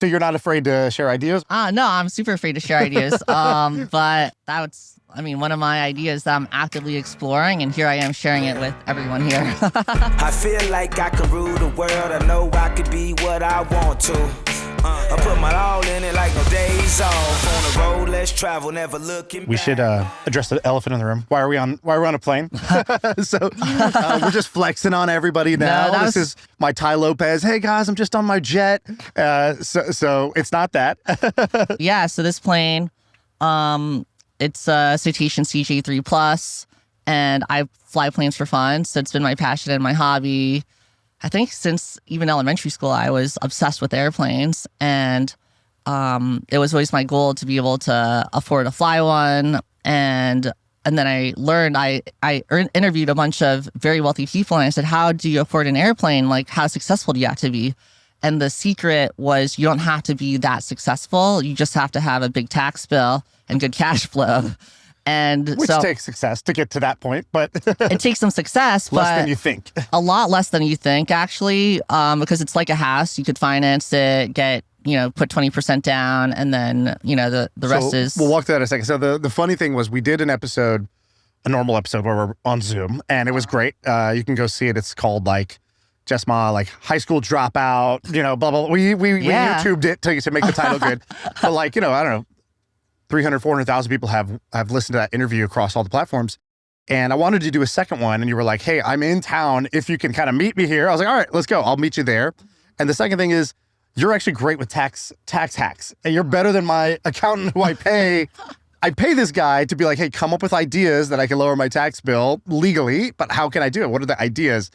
So you're not afraid to share ideas? No, I'm super afraid to share ideas. But that's, one of my ideas that I'm actively exploring, and here I am sharing it with everyone here. I feel like I can rule the world. I know I could be what I want to. I put my all in it like no days off. On the road, let's travel, never looking back. We should address the elephant in the room. Why are we on a plane? So we're just flexing on everybody now. No, this is my Ty Lopez. Hey guys, I'm just on my jet. So it's not that. Yeah. So this plane, it's a Citation CJ3 Plus, and I fly planes for fun. So it's been my passion and my hobby. I think since even elementary school, I was obsessed with airplanes, and it was always my goal to be able to afford to fly one. And then I learned, I interviewed a bunch of very wealthy people, and I said, how do you afford an airplane? Like, how successful do you have to be? And the secret was, you don't have to be that successful. You just have to have a big tax bill and good cash flow. Which takes success to get to that point, but it takes some success, less than you think. A lot less than you think, actually, because it's like a house. You could finance it, put 20% down, and then the rest is. We'll walk through that in a second. So the funny thing was, we did a normal episode where we're on Zoom, and it was great. You can go see it. It's called Jess Mah, high school dropout, blah blah. We YouTubed it to make the title good, but I don't know. 300, 400,000 people have listened to that interview across all the platforms. And I wanted to do a second one. And you were like, hey, I'm in town. If you can kind of meet me here. I was like, all right, let's go. I'll meet you there. And the second thing is, you're actually great with tax hacks. And you're better than my accountant who I pay. I pay this guy to be like, hey, come up with ideas that I can lower my tax bill legally. But how can I do it? What are the ideas?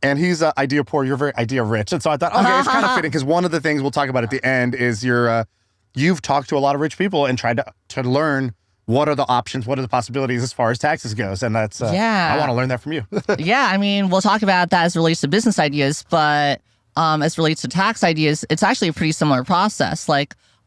And he's idea poor. You're very idea rich. And so I thought, okay, it's kind of fitting, because one of the things we'll talk about at the end is you've talked to a lot of rich people and tried to learn what are the options, what are the possibilities as far as taxes goes. And that's, I want to learn that from you. Yeah, we'll talk about that as it relates to business ideas, but as it relates to tax ideas, it's actually a pretty similar process.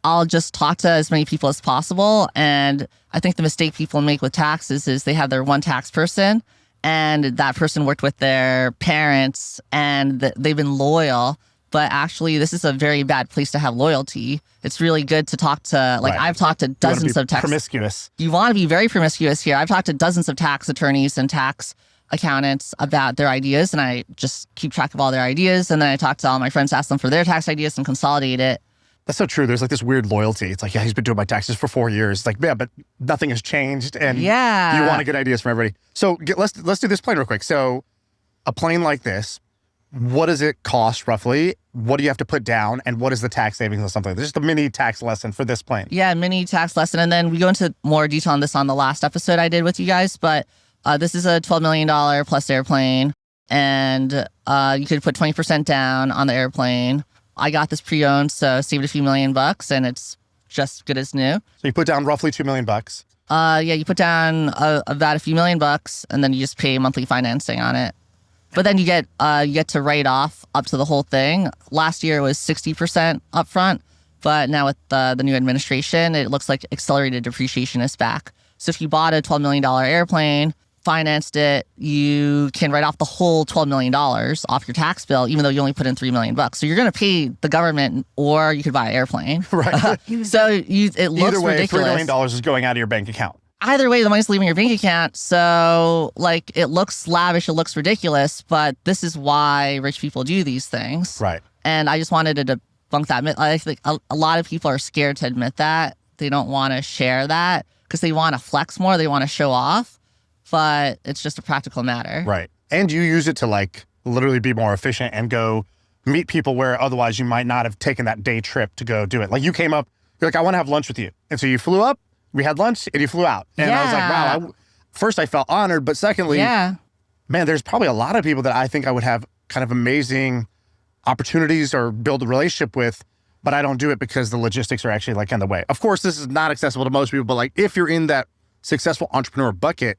I'll just talk to as many people as possible. And I think the mistake people make with taxes is they have their one tax person, and that person worked with their parents and they've been loyal. But actually, this is a very bad place to have loyalty. It's really good to talk to, right. I've talked to dozens of tax... promiscuous. You want to be very promiscuous here. I've talked to dozens of tax attorneys and tax accountants about their ideas, and I just keep track of all their ideas. And then I talk to all my friends, ask them for their tax ideas and consolidate it. That's so true. There's this weird loyalty. It's yeah, he's been doing my taxes for 4 years. It's yeah, but nothing has changed. And you want to get ideas from everybody. So let's do this plane real quick. So a plane like this, what does it cost roughly? What do you have to put down? And what is the tax savings on something? This is the mini tax lesson for this plane. Yeah, mini tax lesson. And then we go into more detail on this on the last episode I did with you guys. But this is a $12 million plus airplane. And you could put 20% down on the airplane. I got this pre-owned, so saved a few $1,000,000, and it's just good as new. So you put down roughly $2 million. Yeah, you put down about a few $1,000,000, and then you just pay monthly financing on it. But then you get to write off up to the whole thing. Last year it was 60% upfront, but now with the new administration, it looks like accelerated depreciation is back. So if you bought a $12 million airplane, financed it, you can write off the whole $12 million off your tax bill, even though you only put in $3 million. So you're going to pay the government, or you could buy an airplane. Right. So it looks either way, ridiculous. $3 million is going out of your bank account. Either way, the money's leaving your bank account. So it looks lavish, it looks ridiculous, but this is why rich people do these things. Right. And I just wanted to debunk that myth. I think a lot of people are scared to admit that. They don't want to share that because they want to flex more. They want to show off. But it's just a practical matter. Right. And you use it to literally be more efficient and go meet people where otherwise you might not have taken that day trip to go do it. You came up, you're I want to have lunch with you. And so you flew up, we had lunch, and you flew out. And I was wow. First I felt honored, but secondly, man, there's probably a lot of people that I think I would have kind of amazing opportunities or build a relationship with, but I don't do it because the logistics are actually in the way. Of course, this is not accessible to most people, but if you're in that successful entrepreneur bucket,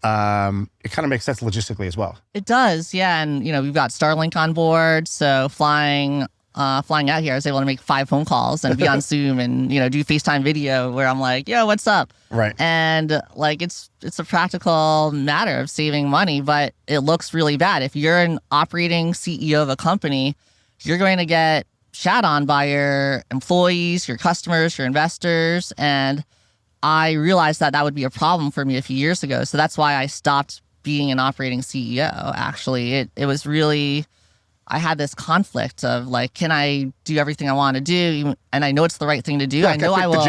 it kind of makes sense logistically as well. It does, yeah. And, we've got Starlink on board. So flying out here, I was able to make 5 phone calls and be on Zoom and, do FaceTime video where I'm like, yo, what's up? Right. And it's a practical matter of saving money, but it looks really bad. If you're an operating CEO of a company, you're going to get shat on by your employees, your customers, your investors. And I realized that that would be a problem for me a few years ago. So that's why I stopped being an operating CEO, actually. It was really, I had this conflict of like, can I do everything I want to do? And I know it's the right thing to do. I know I will.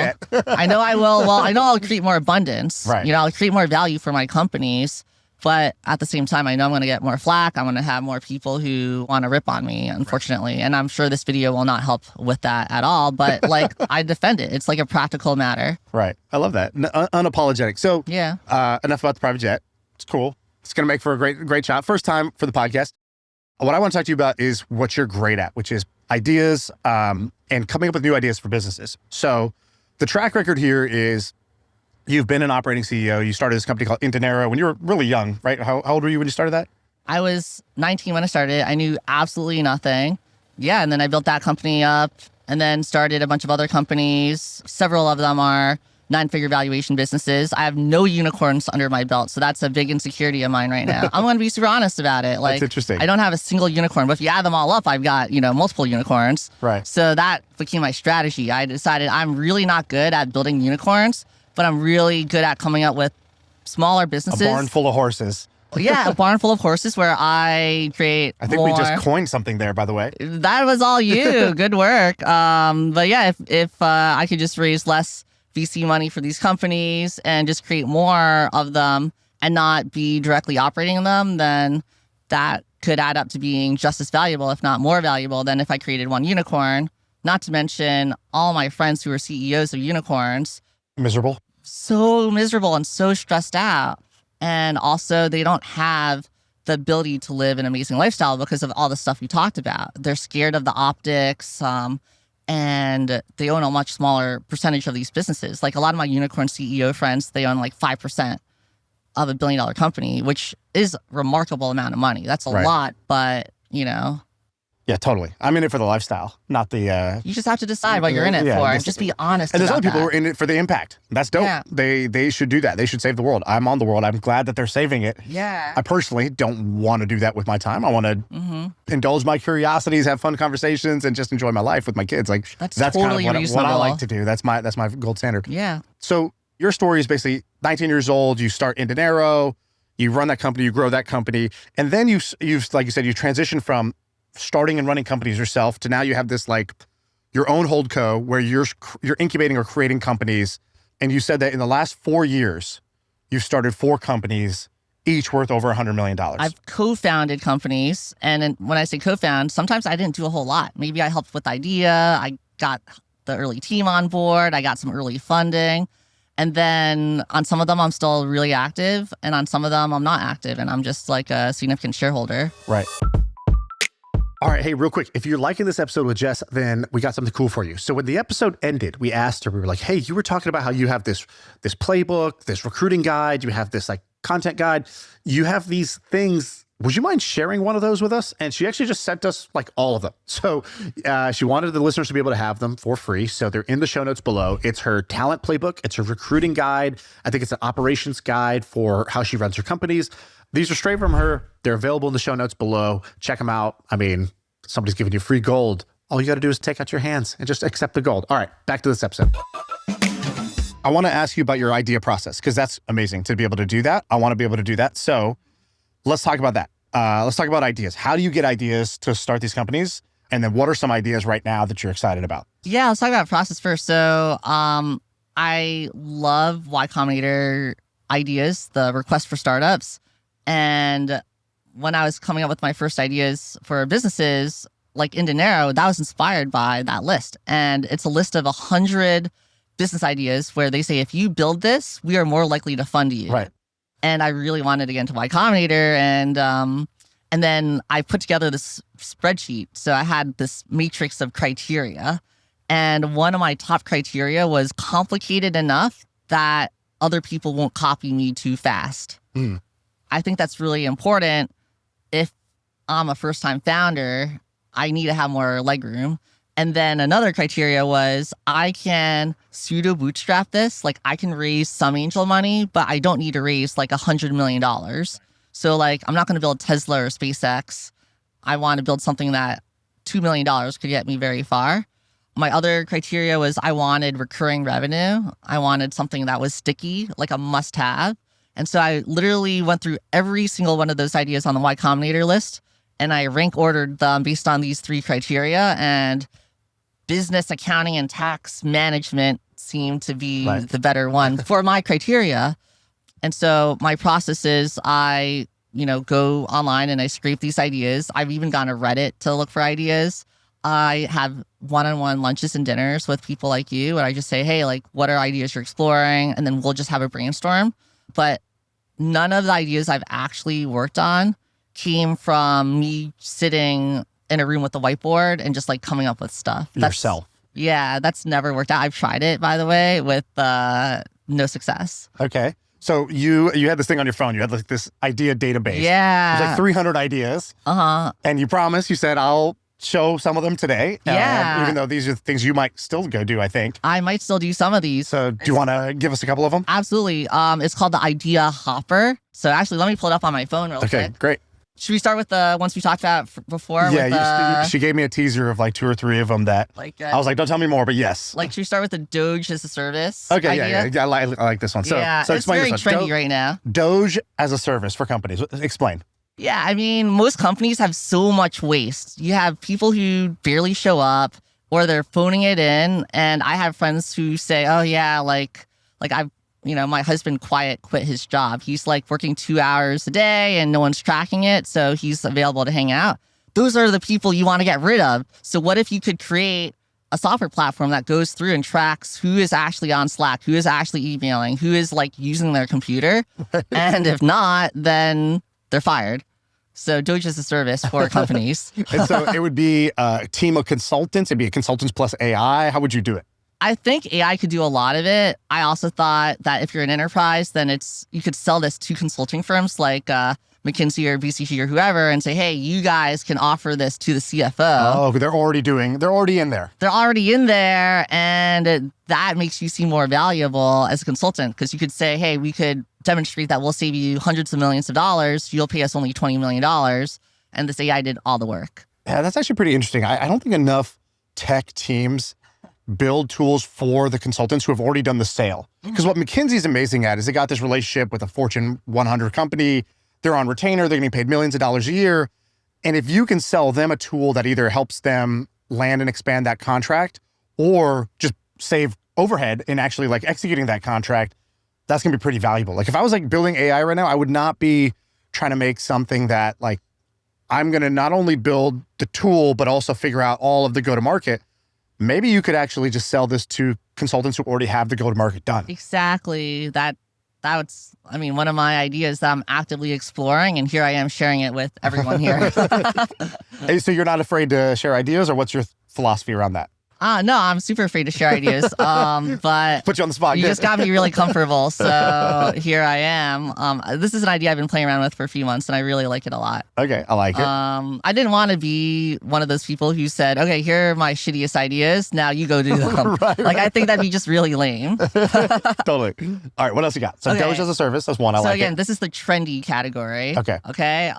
I know I will. Well, I know I'll create more abundance. Right. I'll create more value for my companies. But at the same time, I know I'm going to get more flack. I'm going to have more people who want to rip on me, unfortunately. And I'm sure this video will not help with that at all. But like, I defend it. It's like a practical matter. Right. I love that. Unapologetic. So yeah. Enough about the private jet. It's cool. It's going to make for a great shot. First time for the podcast. What I want to talk to you about is what you're great at, which is ideas and coming up with new ideas for businesses. So the track record here is you've been an operating CEO. You started this company called Dinero when you were really young, right? How old were you when you started that? I was 19 when I started. I knew absolutely nothing. Yeah, and then I built that company up and then started a bunch of other companies. Several of them are 9-figure valuation businesses. I have no unicorns under my belt, so that's a big insecurity of mine right now. I'm going to be super honest about it. Like, that's interesting. I don't have a single unicorn, but if you add them all up, I've got, multiple unicorns. Right. So that became my strategy. I decided I'm really not good at building unicorns, but I'm really good at coming up with smaller businesses. A barn full of horses. Yeah, a barn full of horses where I create I think we just coined something there, by the way. That was all you. Good work. But yeah, if I could just raise less VC money for these companies and just create more of them and not be directly operating them, then that could add up to being just as valuable, if not more valuable, than if I created one unicorn. Not to mention all my friends who are CEOs of unicorns. Miserable. So miserable and so stressed out. And also they don't have the ability to live an amazing lifestyle because of all the stuff we talked about. They're scared of the optics, and they own a much smaller percentage of these businesses. Like a lot of my unicorn CEO friends, they own like 5% of $1 billion company, which is a remarkable amount of money. That's a lot, but Yeah, totally. I'm in it for the lifestyle, not the... You just have to decide what you're in it for and just be honest And there's about other people that. who are in it for the impact. That's dope. Yeah. They should do that. They should save the world. I'm on the world. I'm glad that they're saving it. Yeah. I personally don't want to do that with my time. I want to indulge my curiosities, have fun conversations, and just enjoy my life with my kids. Like That's kind totally of what I reasonable. like to do. That's my gold standard. Yeah. So your story is basically 19 years old. You start Dinero, you run that company, you grow that company, and then you've like you said, you transition from starting and running companies yourself to now you have this like your own holdco where you're incubating or creating companies. And you said that in the last 4 years, you've started 4 companies, each worth over $100 million. I've co-founded companies. And when I say co-found, sometimes I didn't do a whole lot. Maybe I helped with idea. I got the early team on board. I got some early funding. And then on some of them, I'm still really active. And on some of them, I'm not active. And I'm just like a significant shareholder. Right. All right, hey, real quick, if you're liking this episode with Jess, then we got something cool for you. So when the episode ended, we asked her, we were like, hey, you were talking about how you have this playbook, this recruiting guide, you have this like content guide, you have these things. Would you mind sharing one of those with us? And she actually just sent us like all of them. So she wanted the listeners to be able to have them for free. So they're in the show notes below. It's her talent playbook. It's her recruiting guide. I think it's an operations guide for how she runs her companies. These are straight from her. They're available in the show notes below. Check them out. I mean, somebody's giving you free gold. All you got to do is take out your hands and just accept the gold. All right, back to this episode. I want to ask you about your idea process because that's amazing to be able to do that. I want to be able to do that. So let's talk about that. Let's talk about ideas. How do you get ideas to start these companies? And then what are some ideas right now that you're excited about? Yeah, let's talk about process first. So I love Y Combinator ideas, the request for startups. And when I was coming up with my first ideas for businesses, like Dinero, that was inspired by that list. And it's a list of 100 business ideas where they say, if you build this, we are more likely to fund you. Right. And I really wanted to get into Y Combinator. And then I put together this spreadsheet. So I had this matrix of criteria. And one of my top criteria was complicated enough that other people won't copy me too fast. I think that's really important. If I'm a first-time founder, I need to have more legroom. And then another criteria was I can pseudo bootstrap this. Like I can raise some angel money, but I don't need to raise like $100 million. So like I'm not going to build Tesla or SpaceX. I want to build something that $2 million could get me very far. My other criteria was I wanted recurring revenue. I wanted something that was sticky, like a must-have. And so I literally went through every single one of those ideas on the Y Combinator list, and I rank ordered them based on these 3 criteria. And business, accounting, and tax management seemed to be the better one for my criteria. And so my process is I, go online and I scrape these ideas. I've even gone to Reddit to look for ideas. I have one-on-one lunches and dinners with people like you, and I just say, hey, like, what are ideas you're exploring? And then we'll just have a brainstorm. But none of the ideas I've actually worked on came from me sitting in a room with a whiteboard and just like coming up with stuff. Yourself. Yeah, that's never worked out. I've tried it, by the way, with no success. Okay. So you had this thing on your phone. You had like this idea database. Yeah. There's like 300 ideas. And you promised, you said, I'll show some of them today. Yeah. Even though these are things you might still go do, I think. I might still do some of these. So do you want to give us a couple of them? Absolutely. It's called the Idea Hopper. So actually, let me pull it up on my phone real quick. Okay, great. Should we start with the ones we talked about before? Yeah, she gave me a teaser of like 2 or 3 of them that I was like, don't tell me more, but yes. Like, should we start with the DOGE as a service? Okay, idea? yeah. I like this one. So it's explain very this one. trendy right now. DOGE as a service for companies. Explain. Yeah, I mean, most companies have so much waste. You have people who barely show up or they're phoning it in. And I have friends who say, oh, yeah, like I've, my husband quit his job. He's like working 2 hours a day and no one's tracking it. So he's available to hang out. Those are the people you want to get rid of. So what if you could create a software platform that goes through and tracks who is actually on Slack, who is actually emailing, who is like using their computer. And if not, then they're fired. So DOGE is a service for companies. And so it would be a team of consultants. It'd be consultants plus AI. How would you do it? I think AI could do a lot of it. I also thought that if you're an enterprise, then you could sell this to consulting firms like McKinsey or BCG or whoever and say, hey, you guys can offer this to the CFO. Oh, they're already in there. They're already in there. And that makes you seem more valuable as a consultant because you could say, hey, we could demonstrate that we'll save you hundreds of millions of dollars. You'll pay us only $20 million. And this AI did all the work. Yeah, that's actually pretty interesting. I don't think enough tech teams build tools for the consultants who have already done the sale. Because what McKinsey's amazing at is they got this relationship with a Fortune 100 company. They're on retainer. They're getting paid millions of dollars a year. And if you can sell them a tool that either helps them land and expand that contract or just save overhead in actually like executing that contract, that's going to be pretty valuable. Like if I was like building AI right now, I would not be trying to make something that like I'm going to not only build the tool, but also figure out all of the go-to-market. Maybe you could actually just sell this to consultants who already have the go-to-market done. Exactly. That's one of my ideas that I'm actively exploring, and here I am sharing it with everyone here. Hey, so you're not afraid to share ideas, or what's your philosophy around that? No, I'm super afraid to share ideas. But put you on the spot. You just got me really comfortable. So here I am. This is an idea I've been playing around with for a few months, and I really like it a lot. Okay, I like it. I didn't want to be one of those people who said, okay, here are my shittiest ideas. Now you go do them. Right. I think that'd be just really lame. Totally. All right, what else you got? So okay. DOGE as a service, that's one I like. So again, this is the trendy category. Okay. Okay.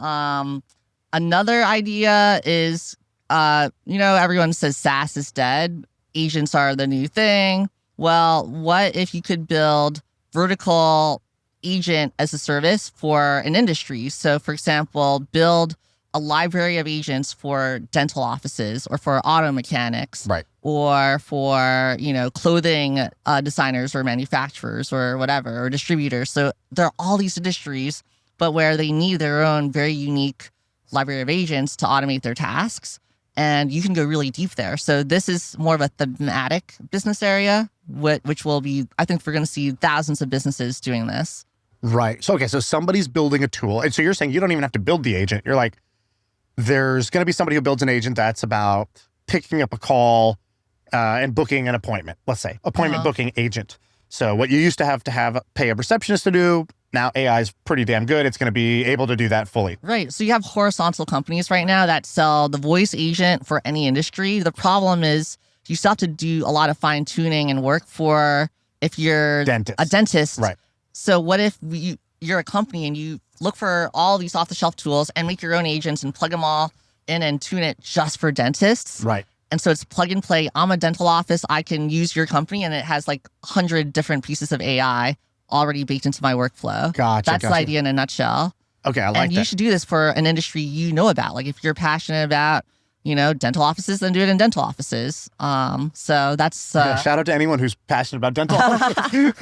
Another idea is, everyone says SaaS is dead. Agents are the new thing. Well, what if you could build vertical agent as a service for an industry? So, for example, build a library of agents for dental offices or for auto mechanics, right? Or for, clothing designers or manufacturers or whatever, or distributors. So there are all these industries, but where they need their own very unique library of agents to automate their tasks. And you can go really deep there. So this is more of a thematic business area, which will be, I think we're going to see thousands of businesses doing this. Right. So, okay. So somebody's building a tool. And so you're saying you don't even have to build the agent. You're like, there's going to be somebody who builds an agent that's about picking up a call and booking an appointment. Let's say appointment booking agent. So what you used to have pay a receptionist to do, now AI is pretty damn good. It's going to be able to do that fully. Right. So you have horizontal companies right now that sell the voice agent for any industry. The problem is you still have to do a lot of fine tuning and work for if you're a dentist. Right. So what if you're a company and you look for all these off-the-shelf tools and make your own agents and plug them all in and tune it just for dentists. Right. And so it's plug and play. I'm a dental office. I can use your company, and it has like 100 different pieces of AI already baked into my workflow. That's the idea in a nutshell. Okay, I like and that. you should do this for an industry you know about. Like if you're passionate about, dental offices, then do it in dental offices. So that's shout out to anyone who's passionate about dental offices.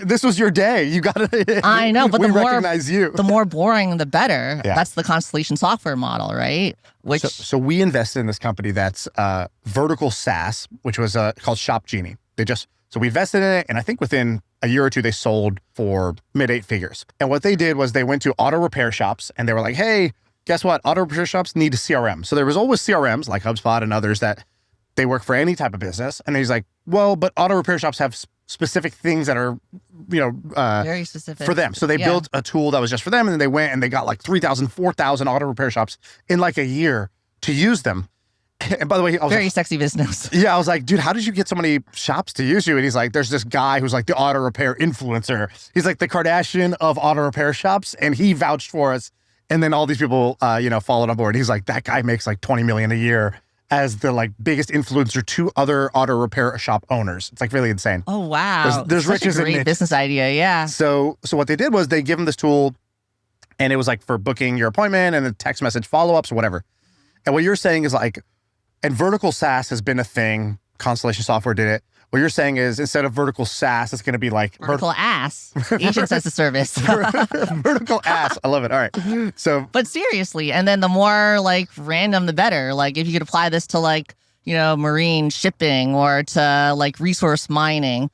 This was your day. You got it. I know, but we recognize you. The more boring, the better. Yeah. That's the Constellation software model, right? So we invested in this company that's vertical SaaS, which was called Shop Genie. So we invested in it, and I think within a year or two, they sold for mid 8 figures. And what they did was they went to auto repair shops, and they were like, hey, guess what? Auto repair shops need a CRM. So there was always CRMs like HubSpot and others that they work for any type of business. And he's like, well, but auto repair shops have specific things that are, very specific for them. So they built a tool that was just for them. And then they went and they got like 3,000, 4,000 auto repair shops in like a year to use them. And by the way, I was very sexy business. Yeah, I was like, dude, how did you get so many shops to use you? And he's like, there's this guy who's like the auto repair influencer. He's like the Kardashian of auto repair shops, and he vouched for us. And then all these people, followed on board. He's like, that guy makes like $20 million a year as the like biggest influencer to other auto repair shop owners. It's like really insane. Oh wow, there's riches a great in it. Business idea, yeah. So what they did was they give him this tool, and it was like for booking your appointment and the text message follow-ups or whatever. And what you're saying is like, and vertical SaaS has been a thing. Constellation Software did it. What you're saying is instead of vertical SaaS, it's going to be like vertical ass. Agents as a service. Vertical ass. I love it. All right. But seriously, and then the more like random, the better. Like if you could apply this to like, marine shipping or to like resource mining,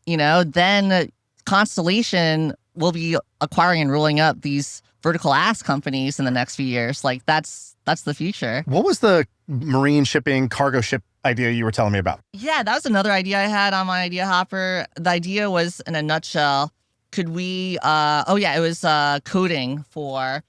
then Constellation will be acquiring and rolling up these vertical ass companies in the next few years. Like that's the future. What was the marine shipping cargo ship idea you were telling me about? Yeah, that was another idea I had on my idea hopper. The idea was, in a nutshell, could we, it was coding for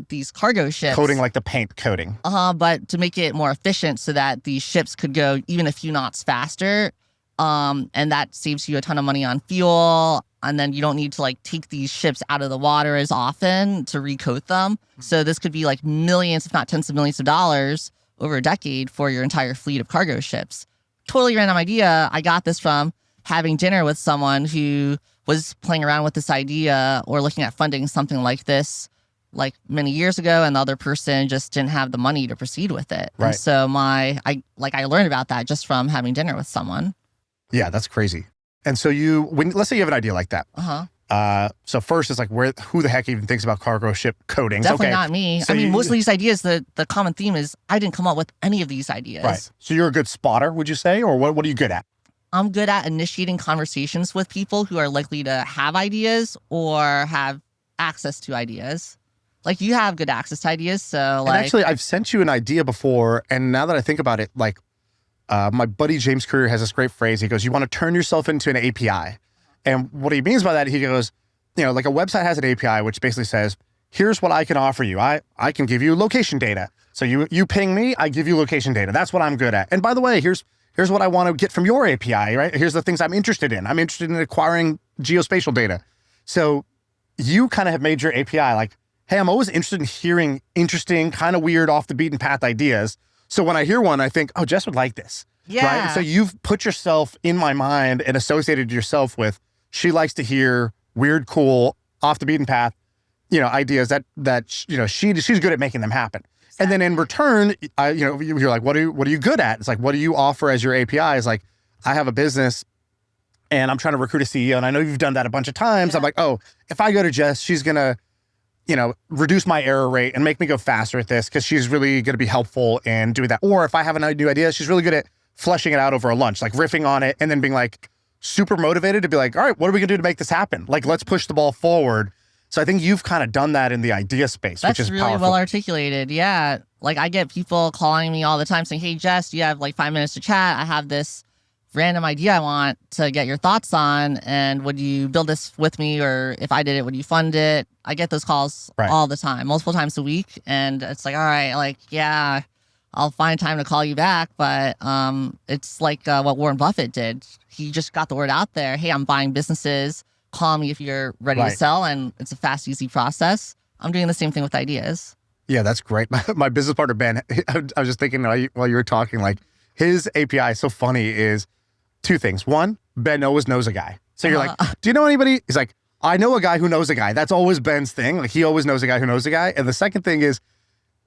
these cargo ships. Coding like the paint coating. But to make it more efficient so that these ships could go even a few knots faster. And that saves you a ton of money on fuel. And then you don't need to like take these ships out of the water as often to recoat them. So this could be like millions, if not tens of millions of dollars over a decade for your entire fleet of cargo ships. Totally random idea. I got this from having dinner with someone who was playing around with this idea or looking at funding something like this like many years ago, and the other person just didn't have the money to proceed with it. Right. And so I learned about that just from having dinner with someone. Yeah, that's crazy. And so let's say you have an idea like that. So first it's like, who the heck even thinks about cargo ship coatings? Definitely not me. So most of these ideas, the common theme is I didn't come up with any of these ideas. Right. So you're a good spotter, would you say? Or what are you good at? I'm good at initiating conversations with people who are likely to have ideas or have access to ideas. Like you have good access to ideas. So and actually, I've sent you an idea before. And now that I think about it, like, my buddy James Courier has this great phrase. He goes, you want to turn yourself into an API. And what he means by that, he goes, like a website has an API, which basically says, here's what I can offer you. I can give you location data. So you ping me, I give you location data. That's what I'm good at. And by the way, here's what I want to get from your API, right? Here's the things I'm interested in. I'm interested in acquiring geospatial data. So you kind of have made your API like, hey, I'm always interested in hearing interesting, kind of weird, off the beaten path ideas. So when I hear one, I think, oh, Jess would like this. Yeah. Right? So you've put yourself in my mind and associated yourself with, she likes to hear weird, cool, off the beaten path, ideas that she's good at making them happen. Exactly. And then in return, you're like, what are you good at? It's like, what do you offer as your API? It's like, I have a business and I'm trying to recruit a CEO. And I know you've done that a bunch of times. Yeah. I'm like, oh, if I go to Jess, she's going to, reduce my error rate and make me go faster at this because she's really going to be helpful in doing that. Or if I have a new idea, she's really good at fleshing it out over a lunch, like riffing on it and then being like super motivated to be like, all right, what are we going to do to make this happen? Like, let's push the ball forward. So I think you've kind of done that in the idea space, which is really powerful. Well articulated. Yeah. Like I get people calling me all the time saying, hey, Jess, do you have like 5 minutes to chat? I have this random idea I want to get your thoughts on. And would you build this with me? Or if I did it, would you fund it? I get those calls all the time, multiple times a week. And it's like, all right, like, yeah, I'll find time to call you back. But it's like what Warren Buffett did. He just got the word out there. Hey, I'm buying businesses. Call me if you're ready to sell. And it's a fast, easy process. I'm doing the same thing with ideas. Yeah, that's great. My business partner, Ben, I was just thinking while you were talking, like his API is so funny is two things. One, Ben always knows a guy. So you're like, do you know anybody? He's like, I know a guy who knows a guy. That's always Ben's thing. Like he always knows a guy who knows a guy. And the second thing is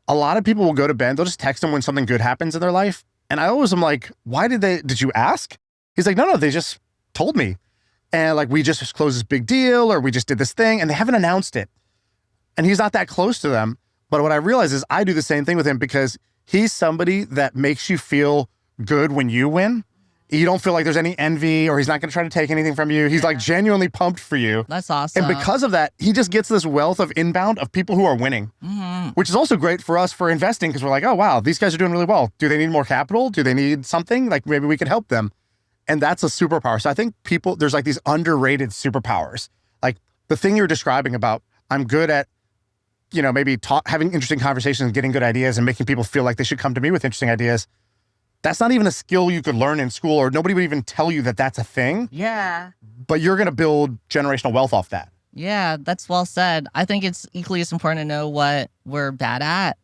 a lot of people will go to Ben. They'll just text him when something good happens in their life. And I always am like, did you ask? He's like, no, they just told me. And like, we just closed this big deal or we just did this thing and they haven't announced it. And he's not that close to them. But what I realize is I do the same thing with him because he's somebody that makes you feel good when you win. You don't feel like there's any envy or he's not going to try to take anything from you. He's like genuinely pumped for you. That's awesome. And because of that, he just gets this wealth of inbound of people who are winning, which is also great for us for investing because we're like, oh, wow, these guys are doing really well. Do they need more capital? Do they need something? Like maybe we could help them. And that's a superpower. So I think there's like these underrated superpowers. Like the thing you're describing about I'm good at, maybe having interesting conversations and getting good ideas and making people feel like they should come to me with interesting ideas. That's not even a skill you could learn in school or nobody would even tell you that that's a thing. Yeah. But you're going to build generational wealth off that. Yeah, that's well said. I think it's equally as important to know what we're bad at.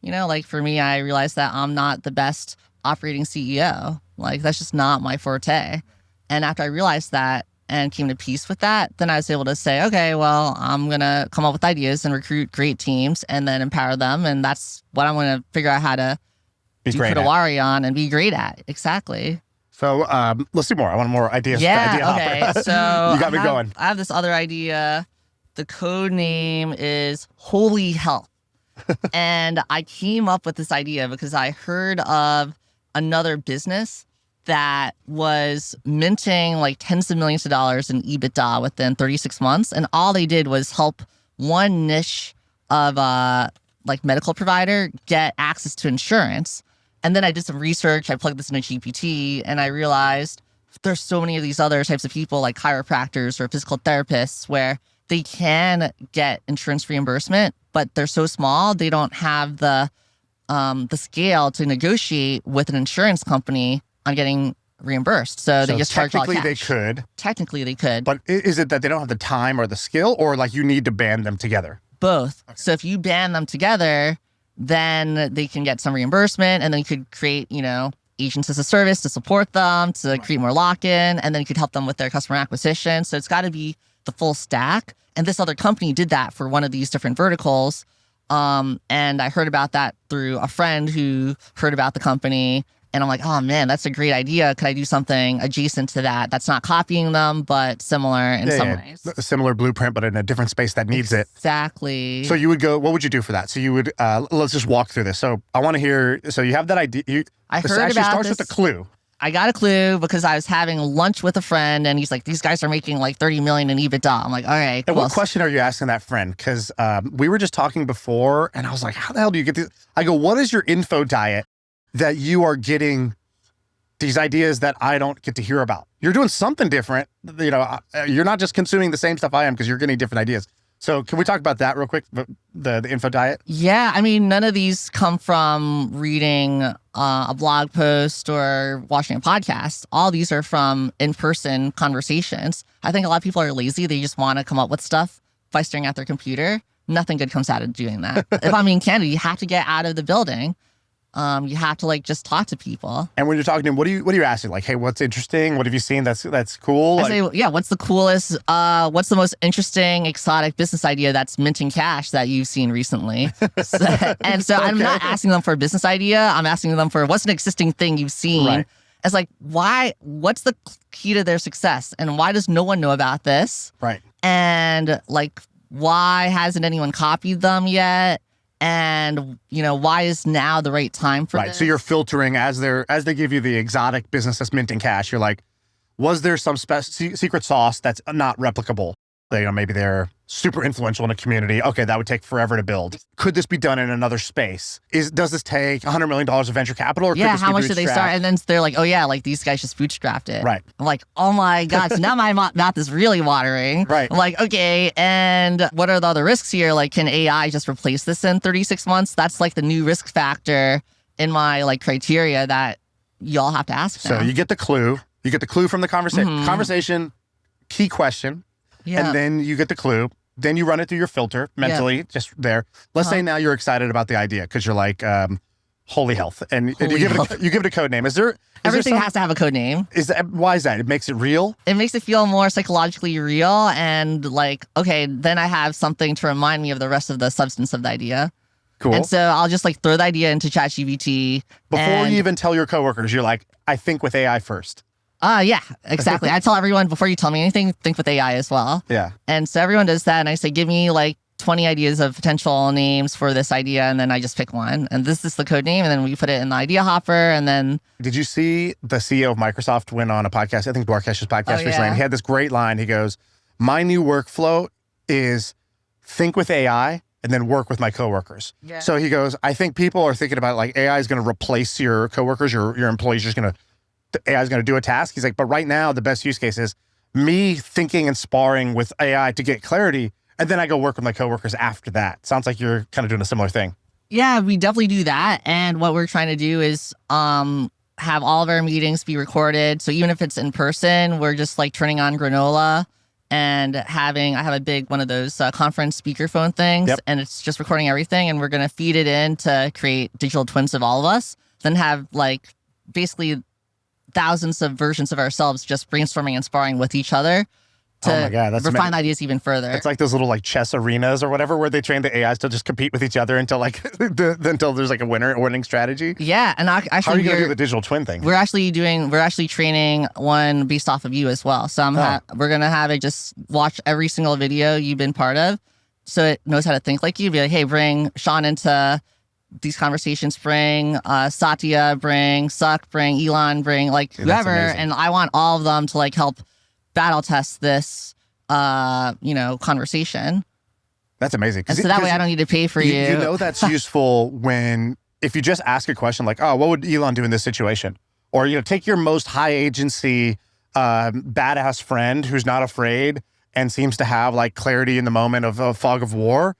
Like for me, I realized that I'm not the best operating CEO. Like that's just not my forte. And after I realized that and came to peace with that, then I was able to say, okay, well, I'm going to come up with ideas and recruit great teams and then empower them. And that's what I'm going to figure out how to do Arie on and be great at. Exactly. So let's do more. I want more ideas. Yeah, okay. So you got me going. I have this other idea. The code name is Holy Health. And I came up with this idea because I heard of another business that was minting like tens of millions of dollars in EBITDA within 36 months. And all they did was help one niche of like medical provider get access to insurance. And then I did some research. I plugged this into GPT and I realized there's so many of these other types of people like chiropractors or physical therapists where they can get insurance reimbursement, but they're so small, they don't have the scale to negotiate with an insurance company on getting reimbursed. So they just charge all cash. Technically they could. But is it that they don't have the time or the skill or like you need to band them together? Both. Okay. So if you band them together, then they can get some reimbursement and then you could create, agents as a service to support them, to create more lock-in, and then you could help them with their customer acquisition. So it's got to be the full stack. And this other company did that for one of these different verticals. And I heard about that through a friend who heard about the company. And I'm like, oh man, that's a great idea. Could I do something adjacent to that? That's not copying them, but similar in some ways. A similar blueprint, but in a different space that needs it. Exactly. So you would go, what would you do for that? So you would, let's just walk through this. So I want to hear, so you have that idea. I heard about this. Starts with a clue. I got a clue because I was having lunch with a friend and he's like, these guys are making like 30 million in EBITDA. I'm like, all right, cool. And what question are you asking that friend? Because we were just talking before and I was like, how the hell do you get these? I go, what is your info diet that you are getting these ideas that I don't get to hear about? You're doing something different. You're not just consuming the same stuff I am because you're getting different ideas. So can we talk about that real quick, the info diet? Yeah, I mean, none of these come from reading a blog post or watching a podcast. All these are from in-person conversations. I think a lot of people are lazy. They just want to come up with stuff by staring at their computer. Nothing good comes out of doing that. If I'm being candid, you have to get out of the building. You have to just talk to people. And when you're talking to them, what are you asking? Like, hey, what's interesting? What have you seen that's cool? I say, yeah, what's the coolest, what's the most interesting, exotic business idea that's minting cash that you've seen recently? So I'm not asking them for a business idea. I'm asking them for what's an existing thing you've seen. Right. It's like, what's the key to their success? And why does no one know about this? Right. And why hasn't anyone copied them yet? And, why is now the right time for this? So you're filtering as they give you the exotic business that's minting cash. You're like, was there some secret sauce that's not replicable? Maybe they're super influential in a community. Okay, that would take forever to build. Could this be done in another space? Does this take $100 million of venture capital? Or how much do they start? And then they're like, oh yeah, these guys just bootstrapped it. Right. I'm like, oh my God, so now my mouth is really watering. Right. I'm like, okay, and what are the other risks here? Like, can AI just replace this in 36 months? That's the new risk factor in my criteria that y'all have to ask now. So you get the clue. You get the clue from the conversation. Mm-hmm. Conversation, key question. Yeah. And then you get the clue. then you run it through your filter mentally, just there. Let's say now you're excited about the idea because you're like, holy health. And you give it a code name. Everything has to have a code name. Why is that? It makes it real? It makes it feel more psychologically real and like, okay, then I have something to remind me of the rest of the substance of the idea. Cool. And so I'll just like throw the idea into ChatGPT. Before you even tell your coworkers, you're like, I think with AI first. Yeah, exactly. I tell everyone, before you tell me anything, think with AI as well. Yeah. And so everyone does that. And I say, give me like 20 ideas of potential names for this idea. And then I just pick one. And this is the code name. And then we put it in the idea hopper. And then. Did you see the CEO of Microsoft went on a podcast? I think Dwarkesh's podcast recently. And he had this great line. He goes, my new workflow is think with AI and then work with my coworkers. Yeah. So he goes, I think people are thinking about like AI is going to replace your coworkers, your employees, AI is going to do a task. He's like, but right now the best use case is me thinking and sparring with AI to get clarity. And then I go work with my coworkers after that. Sounds like you're kind of doing a similar thing. Yeah, we definitely do that. And what we're trying to do is have all of our meetings be recorded. So even if it's in person, we're just like turning on granola and I have a big one of those conference speakerphone things, and it's just recording everything. And we're going to feed it in to create digital twins of all of us, then have like basically thousands of versions of ourselves just brainstorming and sparring with each other to refine the ideas even further. It's like those little like chess arenas or whatever where they train the AIs to just compete with each other until like until there's like a winning strategy. Yeah, and actually, how are you gonna do the digital twin thing? We're actually training one based off of you as well. So we're gonna have it just watch every single video you've been part of, so it knows how to think like you. Be like, hey, bring Shaan into these conversations, bring Satya, bring Suk, bring Elon, bring like whoever, and I want all of them to like help battle test this conversation. That's amazing. And so that way I don't need to pay for you. You know that's useful if you just ask a question like, oh, what would Elon do in this situation? Or take your most high agency badass friend who's not afraid and seems to have like clarity in the moment of a fog of war.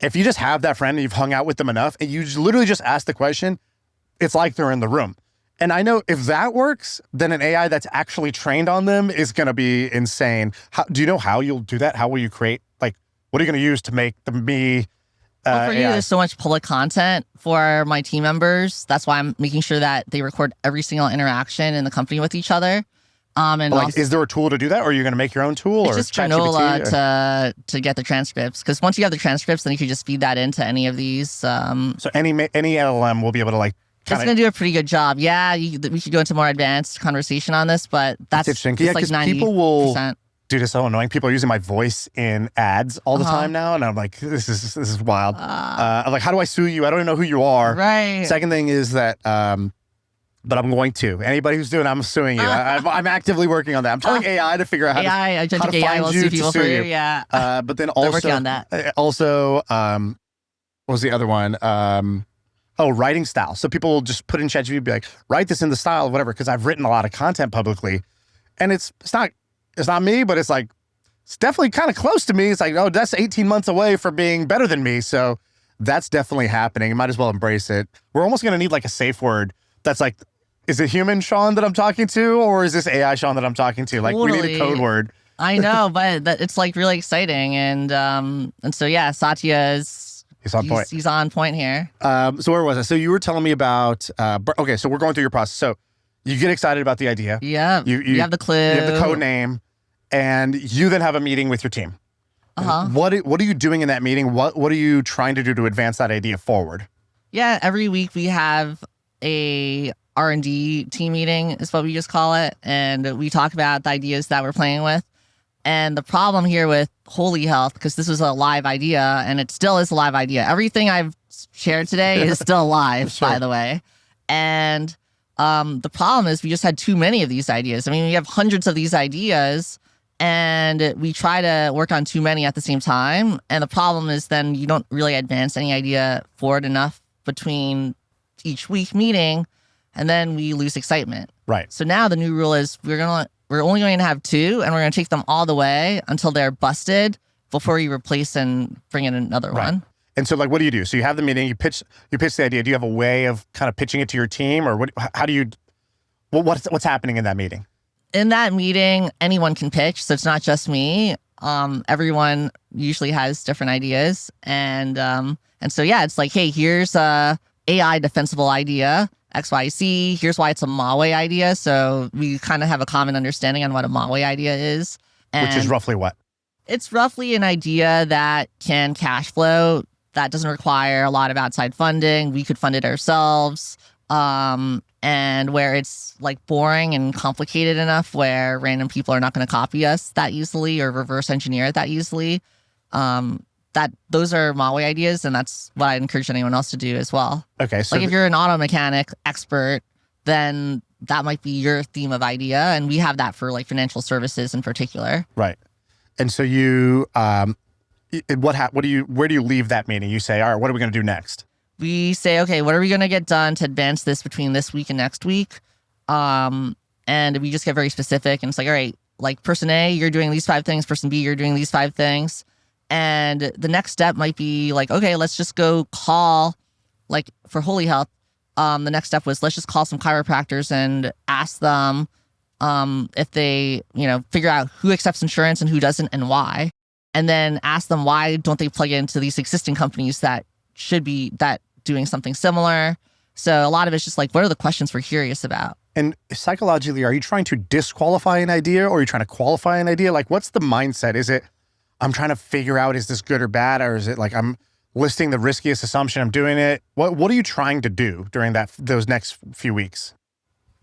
If you just have that friend and you've hung out with them enough and you literally just ask the question, it's like they're in the room. And I know if that works, then an AI that's actually trained on them is going to be insane. Do you know how you'll do that? How will you create, like, what are you going to use to make me for you, there's so much public content for my team members. That's why I'm making sure that they record every single interaction in the company with each other. And like, is there a tool to do that, or are you going to make your own tool? It's just granola to get the transcripts. Because once you have the transcripts, then you can just feed that into any of these. So any LLM will be able to like. It's going to do a pretty good job. Yeah, we should go into more advanced conversation on this, but that's interesting. Yeah, because like people will. Dude, it's so annoying. People are using my voice in ads all the time now, and I'm like, this is wild. I'm like, how do I sue you? I don't even know who you are. Right. Second thing is that, but I'm going to. Anybody who's doing it, I'm suing you. I'm actively working on that. I'm telling AI to figure out how to find AI you to sue you. Yeah. But then also, working on that. Also, what was the other one? Writing style. So people will just put in ChatGPT, be like, write this in the style of whatever, because I've written a lot of content publicly, and it's not me, but it's like, it's definitely kind of close to me. It's like, oh, that's 18 months away from being better than me. So that's definitely happening. You might as well embrace it. We're almost going to need like a safe word that's like, is it human Shaan that I'm talking to, or is this AI Shaan that I'm talking to? Like, we need a code word. I know, but it's like really exciting. And so, yeah, Satya is... He's on point. He's on point here. So where was I? So you were telling me about, okay, so we're going through your process. So you get excited about the idea. Yeah. You have the clue. You have the code name. And you then have a meeting with your team. What are you doing in that meeting? What are you trying to do to advance that idea forward? Yeah, every week we have a R&D team meeting is what we just call it. And we talk about the ideas that we're playing with. And the problem here with Holy Health, because this was a live idea and it still is a live idea. Everything I've shared today is still live, by the way. And the problem is we just had too many of these ideas. I mean, we have hundreds of these ideas and we try to work on too many at the same time. And the problem is then you don't really advance any idea forward enough between each week meeting, and then we lose excitement. Right. So now the new rule is we're only going to have two, and we're going to take them all the way until they're busted before you replace and bring in another one. And so, like, what do you do? So you have the meeting, you pitch the idea. Do you have a way of kind of pitching it to your team, or how do you? What's happening in that meeting? In that meeting, anyone can pitch, so it's not just me. Everyone usually has different ideas. And so, yeah, it's like, hey, here's a AI defensible idea, XYZ. Here's why it's a Maui idea. So we kind of have a common understanding on what a Maui idea is. Which is roughly what? It's roughly an idea that can cash flow, that doesn't require a lot of outside funding. We could fund it ourselves. And where it's like boring and complicated enough where random people are not going to copy us that easily or reverse engineer it that easily. Those are Maui ideas, and that's what I encourage anyone else to do as well. Okay. So like if you're an auto mechanic expert, then that might be your theme of idea. And we have that for like financial services in particular. Right. And so you, where do you leave that meeting? You say, all right, what are we going to do next? We say, okay, what are we going to get done to advance this between this week and next week? And we just get very specific. And it's like, all right, like person A, you're doing these 5 things. Person B, you're doing these 5 things. And the next step might be like, okay, let's just go call, like for Holy Health. The next step was let's just call some chiropractors and ask them if they, figure out who accepts insurance and who doesn't and why. And then ask them why don't they plug into these existing companies that should be doing something similar. So a lot of it's just like, what are the questions we're curious about? And psychologically, are you trying to disqualify an idea or are you trying to qualify an idea? Like, what's the mindset? Is it, I'm trying to figure out, is this good or bad? Or is it like, I'm listing the riskiest assumption, I'm doing it? What are you trying to do during those next few weeks?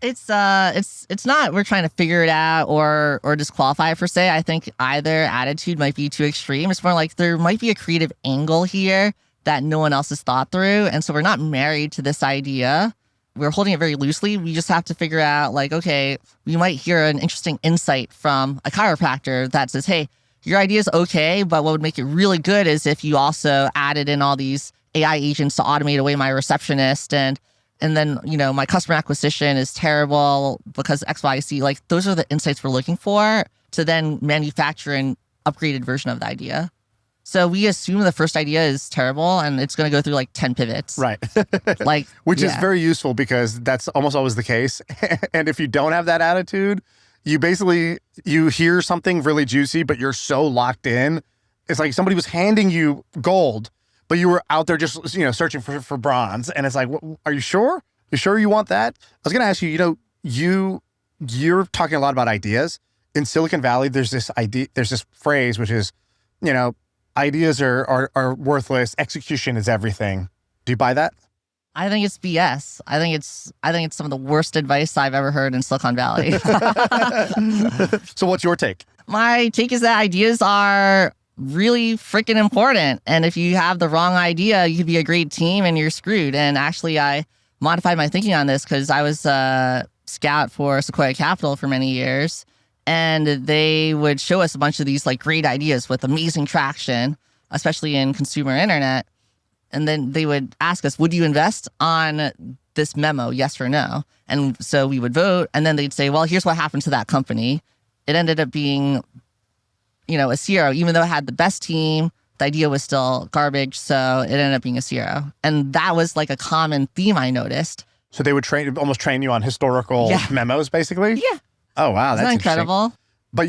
It's not we're trying to figure it out or disqualify it per se. I think either attitude might be too extreme. It's more like there might be a creative angle here that no one else has thought through. And so we're not married to this idea. We're holding it very loosely. We just have to figure out like, okay, we might hear an interesting insight from a chiropractor that says, hey, your idea is okay, but what would make it really good is if you also added in all these AI agents to automate away my receptionist and then, my customer acquisition is terrible because XYZ. Like those are the insights we're looking for to then manufacture an upgraded version of the idea. So we assume the first idea is terrible and it's going to go through like 10 pivots. Right. Which Yeah. is very useful because that's almost always the case. And if you don't have that attitude, you hear something really juicy, but you're so locked in. It's like somebody was handing you gold, but you were out there just, searching for bronze. And it's like, are you sure? You sure you want that? I was going to ask you, you're talking a lot about ideas. In Silicon Valley, there's this phrase, which is, ideas are worthless. Execution is everything. Do you buy that? I think it's BS. I think it's some of the worst advice I've ever heard in Silicon Valley. So what's your take? My take is that ideas are really freaking important. And if you have the wrong idea, you could be a great team and you're screwed. And actually, I modified my thinking on this because I was a scout for Sequoia Capital for many years. And they would show us a bunch of these like great ideas with amazing traction, especially in consumer internet. And then they would ask us, would you invest on this memo, yes or no? And so we would vote. And then they'd say, well, here's what happened to that company. It ended up being, a 0. Even though it had the best team, the idea was still garbage. So it ended up being a 0. And that was like a common theme I noticed. So they would almost train you on historical memos, basically? Yeah. Oh, wow. That's incredible. But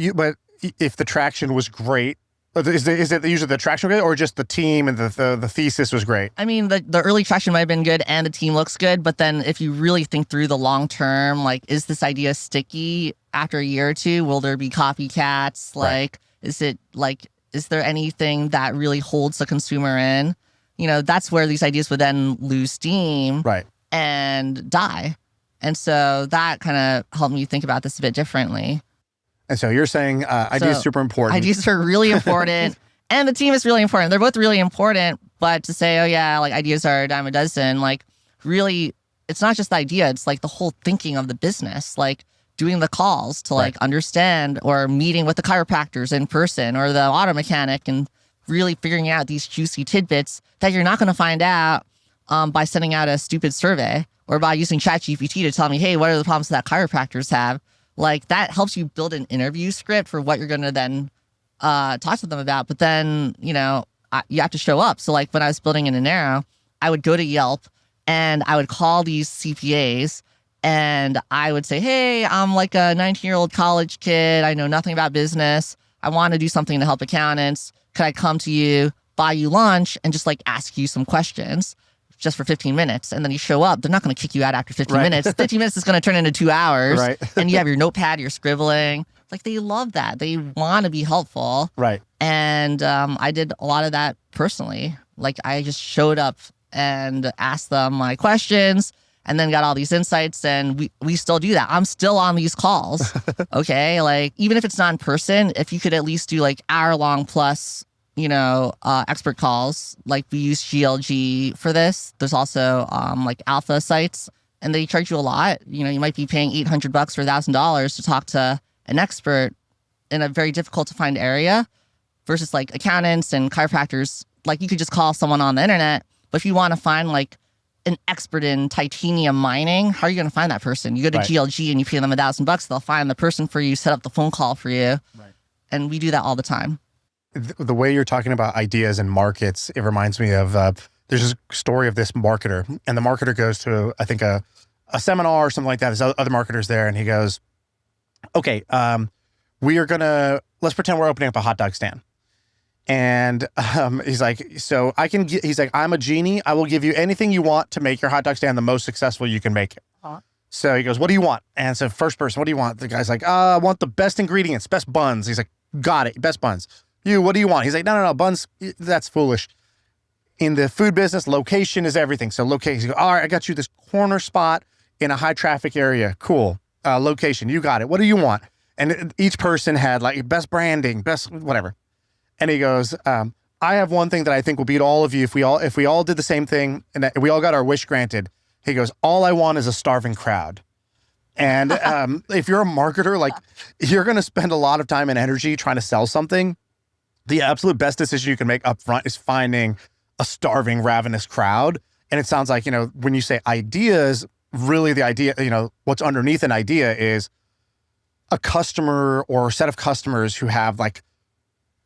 if the traction was great, is it usually the traction great or just the team and the thesis was great? I mean, the early traction might have been good and the team looks good. But then if you really think through the long term, like, is this idea sticky after a year or two? Will there be copycats? Like, is there anything that really holds the consumer in? That's where these ideas would then lose steam and die. And so that kind of helped me think about this a bit differently. And so you're saying ideas are super important. Ideas are really important. And the team is really important. They're both really important. But to say, oh, yeah, like ideas are a dime a dozen, like really, it's not just the idea. It's like the whole thinking of the business, like doing the calls to like understand or meeting with the chiropractors in person or the auto mechanic and really figuring out these juicy tidbits that you're not going to find out by sending out a stupid survey or by using ChatGPT to tell me, hey, what are the problems that chiropractors have? Like that helps you build an interview script for what you're going to then talk to them about. But then, you have to show up. So like when I was building in Anero, I would go to Yelp and I would call these CPAs and I would say, hey, I'm like a 19-year-old college kid. I know nothing about business. I want to do something to help accountants. Could I come to you, buy you lunch, and just like ask you some questions just for 15 minutes? And then you show up. They're not going to kick you out after 15 minutes. 15 minutes is going to turn into 2 hours. Right. And you have your notepad, you're scribbling. Like, they love that. They want to be helpful. Right. And I did a lot of that personally. Like, I just showed up and asked them my questions and then got all these insights. And we still do that. I'm still on these calls. Okay. Like, even if it's not in person, if you could at least do like hour-long plus, expert calls. Like, we use GLG for this. There's also like alpha sites, and they charge you a lot. You might be paying $800 or $1,000 to talk to an expert in a very difficult to find area versus like accountants and chiropractors. Like, you could just call someone on the internet, but if you want to find like an expert in titanium mining, how are you going to find that person? You go to GLG and you pay them $1,000, they'll find the person for you, set up the phone call for you. Right. And we do that all the time. The way you're talking about ideas and markets, it reminds me of, there's a story of this marketer, and the marketer goes to, I think, a seminar or something like that. There's other marketers there, and he goes, okay, let's pretend we're opening up a hot dog stand. And he's like, he's like, I'm a genie. I will give you anything you want to make your hot dog stand the most successful you can make it. So he goes, what do you want? And so first person, what do you want? The guy's like, I want the best ingredients, best buns. He's like, got it, best buns. What do you want? He's like, no, buns, that's foolish. In the food business, location is everything. So location, you go, all right, I got you this corner spot in a high traffic area. Cool. Location, you got it. What do you want? And each person had like best branding, best whatever. And he goes, I have one thing that I think will beat all of you if we all did the same thing and we all got our wish granted. He goes, all I want is a starving crowd. And if you're a marketer, like, you're going to spend a lot of time and energy trying to sell something. The absolute best decision you can make up front is finding a starving, ravenous crowd. And it sounds like, when you say ideas, really the idea, what's underneath an idea is a customer or a set of customers who have like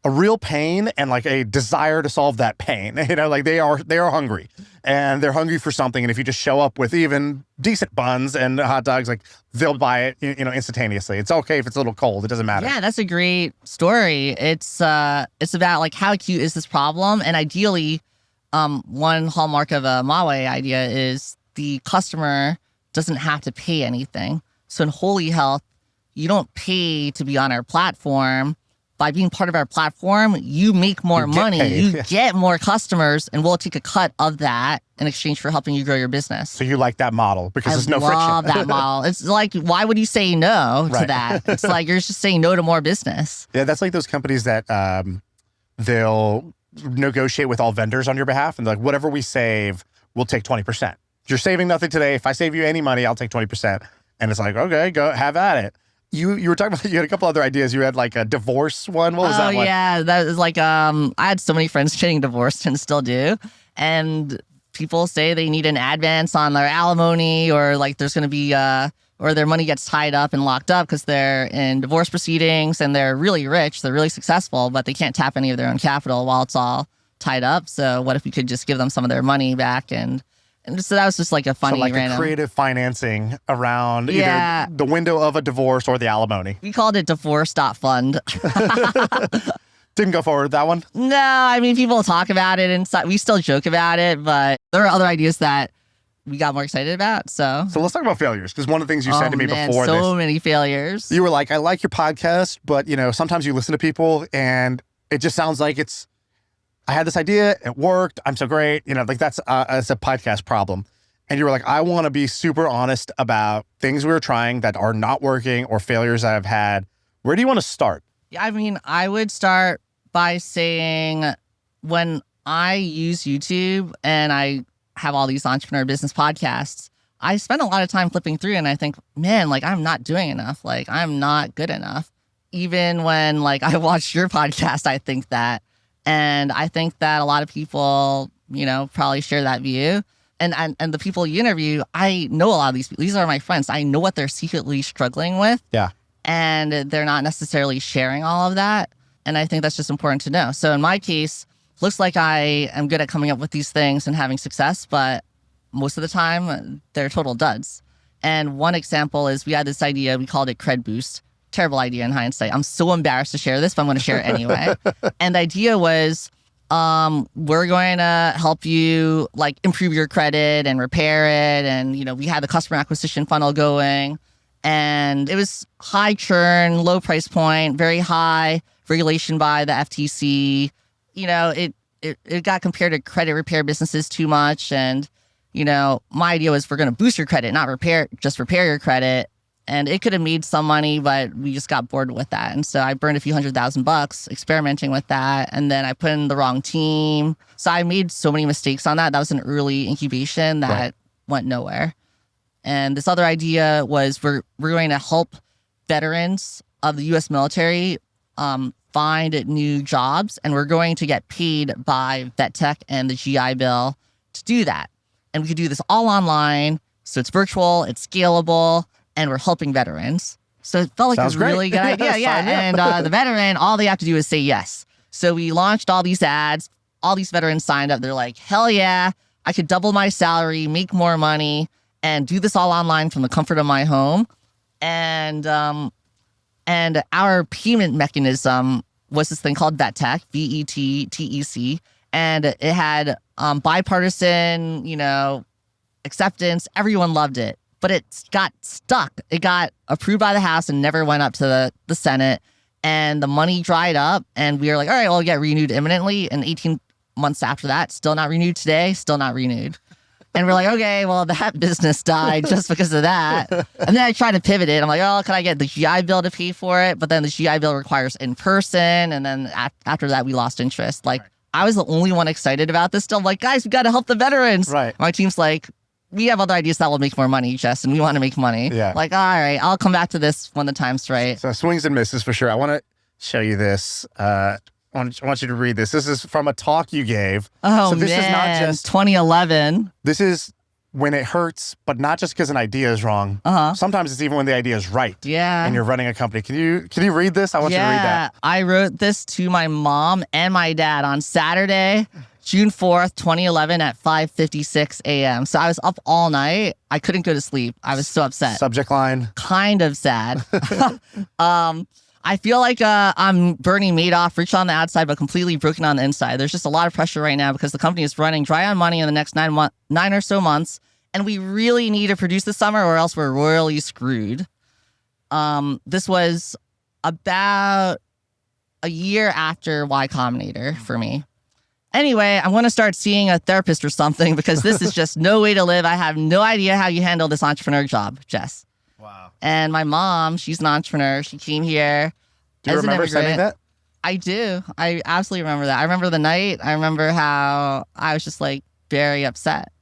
a real pain and like a desire to solve that pain. Like they are hungry and they're hungry for something. And if you just show up with even decent buns and hot dogs, like, they'll buy it, instantaneously. It's okay if it's a little cold. It doesn't matter. Yeah, that's a great story. It's about like, how acute is this problem? And ideally, one hallmark of a Mawe idea is the customer doesn't have to pay anything. So in Holy Health, you don't pay to be on our platform. By being part of our platform, you make more money, you get more customers, and we'll take a cut of that in exchange for helping you grow your business. So you like that model because there's no friction. I love that model. It's like, why would you say no to that? It's like you're just saying no to more business. Yeah, that's like those companies that they'll negotiate with all vendors on your behalf, and they're like, whatever we save, we'll take 20%. You're saving nothing today. If I save you any money, I'll take 20%. And it's like, okay, go have at it. You were talking about, you had a couple other ideas. You had like a divorce one. What was that one? Yeah, that was like, I had so many friends getting divorced and still do. And people say they need an advance on their alimony, or like there's going to be, or their money gets tied up and locked up because they're in divorce proceedings and they're really rich, they're really successful, but they can't tap any of their own capital while it's all tied up. So what if we could just give them some of their money back? And so that was just like a funny, so like random, a creative financing around either the window of a divorce or the alimony. We called it Divorce.fund. Didn't go forward with that one? No, I mean, people talk about it and we still joke about it, but there are other ideas that we got more excited about. So let's talk about failures, because one of the things you said to me before this. So many failures. You were like, I like your podcast, but sometimes you listen to people and it just sounds like I had this idea, it worked, I'm so great. Like that's a podcast problem. And you were like, I want to be super honest about things we were trying that are not working or failures that I've had. Where do you want to start? Yeah, I mean, I would start by saying, when I use YouTube and I have all these entrepreneur business podcasts, I spend a lot of time flipping through and I think, man, like, I'm not doing enough. Like, I'm not good enough. Even when like I watched your podcast, I think that. And I think that a lot of people, probably share that view. And the people you interview, I know a lot of these people. These are my friends. I know what they're secretly struggling with. Yeah. And they're not necessarily sharing all of that. And I think that's just important to know. So in my case, looks like I am good at coming up with these things and having success, but most of the time, they're total duds. And one example is we had this idea, we called it Credboost. terrible idea in hindsight. I'm so embarrassed to share this, but I'm going to share it anyway. And the idea was, we're going to help you like improve your credit and repair it. And, we had the customer acquisition funnel going, and it was high churn, low price point, very high regulation by the FTC. It got compared to credit repair businesses too much. And, my idea was we're going to boost your credit, not repair your credit. And it could have made some money, but we just got bored with that. And so I burned a few $100,000 experimenting with that. And then I put in the wrong team. So I made so many mistakes on that. That was an early incubation that went nowhere. And this other idea was we're going to help veterans of the U.S. military find new jobs. And we're going to get paid by Vet Tech and the GI Bill to do that. And we could do this all online. So it's virtual, it's scalable, and we're helping veterans. So it felt like Sounds a really good idea. Yeah. And the veteran, all they have to do is say yes. So we launched all these ads. All these veterans signed up. They're like, hell yeah, I could double my salary, make more money, and do this all online from the comfort of my home. And our payment mechanism was this thing called Vet Tech, VETTEC. And it had bipartisan, acceptance. Everyone loved it. But it got stuck. It got approved by the House and never went up to the Senate. And the money dried up. And we were like, all right, well, it'll get renewed imminently. And 18 months after that, still not renewed today, still not renewed. And we're like, okay, well, that business died just because of that. And then I tried to pivot it. I'm like, oh, can I get the GI Bill to pay for it? But then the GI Bill requires in person. And then after that, we lost interest. Like, I was the only one excited about this still. I'm like, guys, we got to help the veterans. Right. My team's like, we have other ideas that will make more money, Jess, and we want to make money. Yeah. Like, all right, I'll come back to this when the time's right. So swings and misses for sure. I want to show you this. I want you to read this. This is from a talk you gave. Oh, so this man. is not just 2011. This is when it hurts, but not just because an idea is wrong. Sometimes it's even when the idea is right. Yeah. And you're running a company. Can you read this? I want you to read that. I wrote this to my mom and my dad on Saturday, June 4th, 2011 at 5:56 a.m. So I was up all night. I couldn't go to sleep. I was so upset. Subject line. Kind of sad. I feel like I'm Bernie Madoff, rich on the outside, but completely broken on the inside. There's just a lot of pressure right now because the company is running dry on money in the next 9 or so months. And we really need to produce this summer or else we're royally screwed. This was about a year after Y Combinator for me. Anyway, I'm going to start seeing a therapist or something because this is just no way to live. I have no idea how you handle this entrepreneur job, Jess. Wow. And my mom, she's an entrepreneur. She came here. Do you remember sending that? I do. I absolutely remember that. I remember the night. I remember how I was just like very upset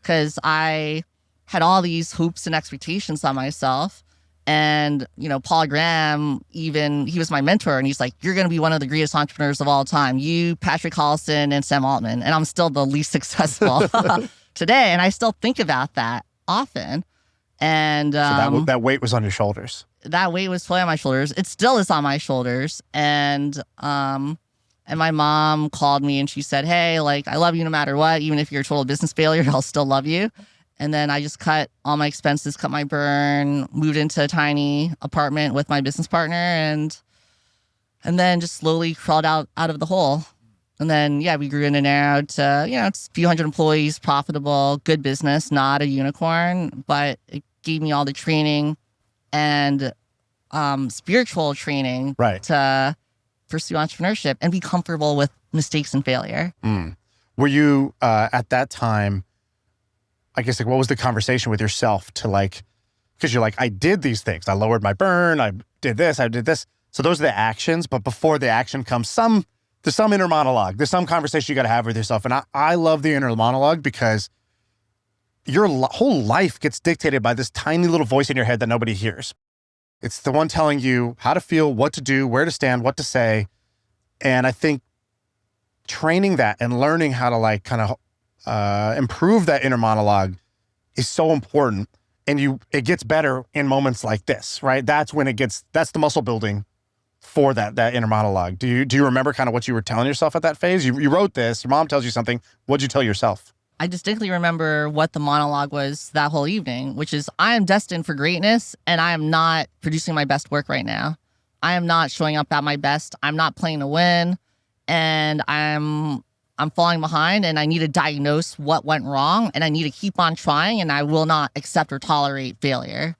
because I had all these hopes and expectations on myself. And, Paul Graham, even, he was my mentor. And he's like, you're going to be one of the greatest entrepreneurs of all time. You, Patrick Collison, and Sam Altman. And I'm still the least successful today. And I still think about that often. And so that weight was on your shoulders. That weight was fully on my shoulders. It still is on my shoulders. And my mom called me and she said, hey, like, I love you no matter what. Even if you're a total business failure, I'll still love you. And then I just cut all my expenses, cut my burn, moved into a tiny apartment with my business partner, and then just slowly crawled out of the hole. And then, we grew in and out to, it's a few hundred employees, profitable, good business, not a unicorn, but it gave me all the training and spiritual training to pursue entrepreneurship and be comfortable with mistakes and failure. Were you, at that time, I guess, like, what was the conversation with yourself to like, because you're like, I did these things. I lowered my burn. I did this. I did this. So those are the actions. But before the action comes there's some inner monologue. There's some conversation you got to have with yourself. And I love the inner monologue because your whole life gets dictated by this tiny little voice in your head that nobody hears. It's the one telling you how to feel, what to do, where to stand, what to say. And I think training that and learning how to like kind of improve that inner monologue is so important. And it gets better in moments like this, right? That's when that's the muscle building for that inner monologue. Do you remember kind of what you were telling yourself at that phase? You wrote this, your mom tells you something. What'd you tell yourself? I distinctly remember what the monologue was that whole evening, which is I am destined for greatness and I am not producing my best work right now. I am not showing up at my best. I'm not playing to win, and I'm falling behind, and I need to diagnose what went wrong, and I need to keep on trying, and I will not accept or tolerate failure.